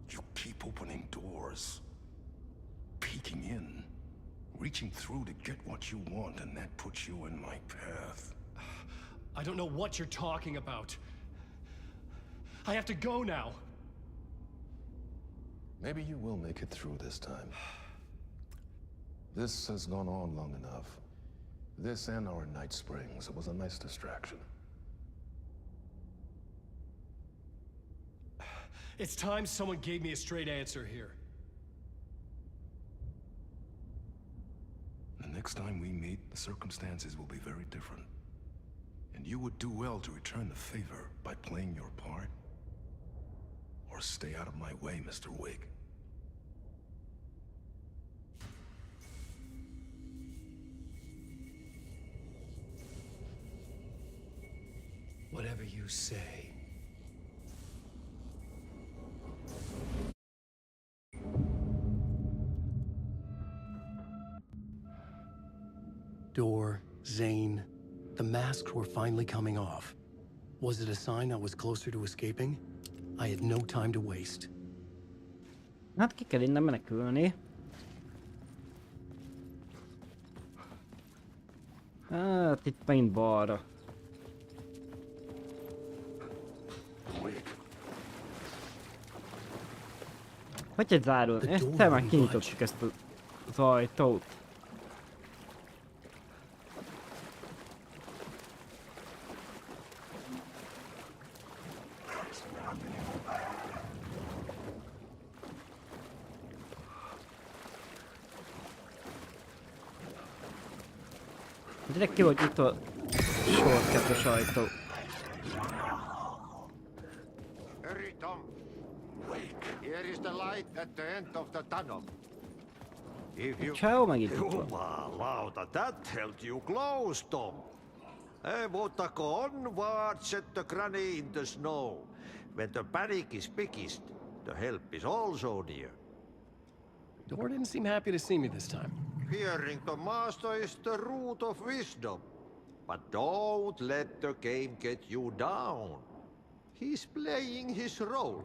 You keep opening doors. Peeking in. Reaching through to get what you want, and that puts you in my path. I don't know what you're talking about. I have to go now. Maybe you will make it through this time. This has gone on long enough. This and our night springs. It was a nice distraction. It's time someone gave me a straight answer here. The next time we meet, the circumstances will be very different. And you would do well to return the favor by playing your part. Or stay out of my way, Mr. Wig. Whatever you say. Door, Zane, the masks were finally coming off. Was it a sign I was closer to escaping? I had no time to waste. Hát ki kell innen menekülni. Hát itt megint balra. Hogy egy zárul? Te már kinyitottuk ezt az ajtót. Direkt ki volt itt a sorkettes ajtó. Hurry, Tom. Here is the light at the end of the tunnel. If you... Ciao, megint itt van. Jumalauta, that held you close, Tom. Mutta onward, said the granny in the snow. When the panic is biggest, the help is also near. Door didn't seem happy to see me this time. Fearing the master is the root of wisdom. But don't let the game get you down. He's playing his role.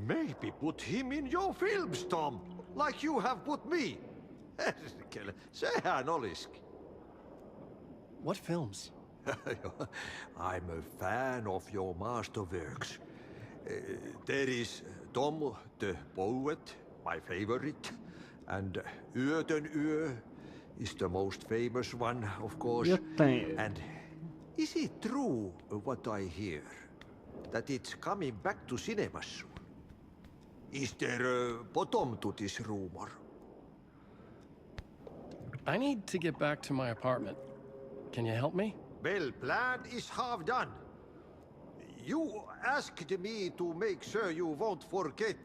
Maybe put him in your films, Tom, like you have put me. Sehän olisikin. What films? I'm a fan of your masterworks. There is Tom the Poet, my favorite, and Yöten Yö is the most famous one, of course. And is it true what I hear, that it's coming back to cinemas soon? Is there a bottom to this rumor? I need to get back to my apartment. Can you help me? Well, plan is half done. You asked me to make sure you won't forget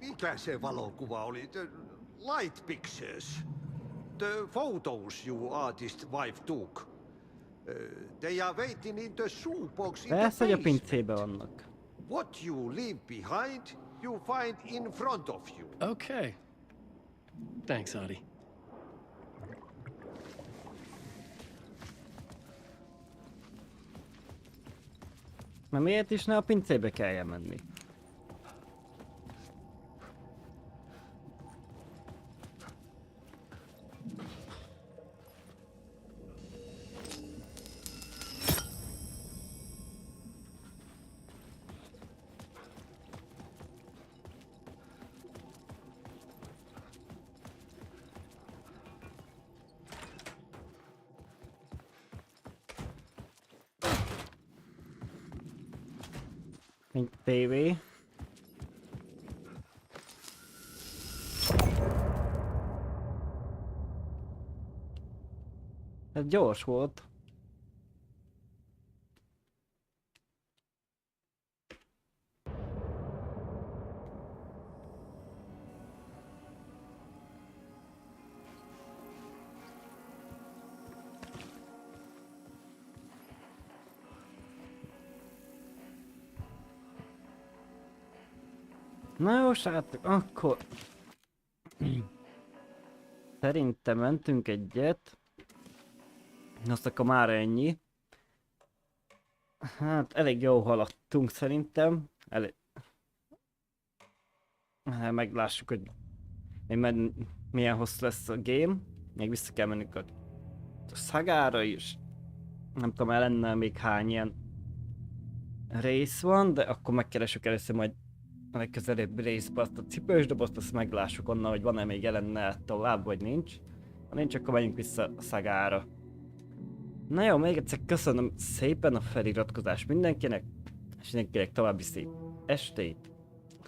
mikä se valokuva oli? The light pictures. The photos your artist wife took. They are waiting in the shoebox in the Persze, hogy a basement. pincébe vannak. What you leave behind, you find in front of you. Okay. Thanks, Adi. Mert miért is ne a pincébe kelljen menni? Mint tévé. Ez gyors volt. Na jó, srácok, akkor... Szerintem mentünk egyet. Azt akkor már ennyi. Hát elég jó haladtunk szerintem. Hát meglássuk, hogy milyen hosszú lesz a game. Még vissza kell mennünk a szagára is. Nem tudom, lenne még hány ilyen rész van, de akkor megkeresünk először majd a legközelebb részbe azt a cipős dobozt, azt meglássuk onnan, hogy van-e még jelenne tovább, vagy nincs. Ha nincs, akkor menjünk vissza a szagára. Na jó, még egyszer köszönöm szépen a feliratkozást mindenkinek, és mindenkinek további szép estét.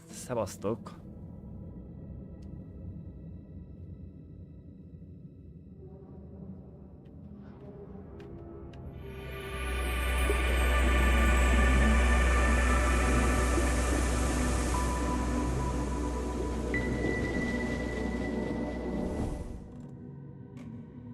Szevasztok!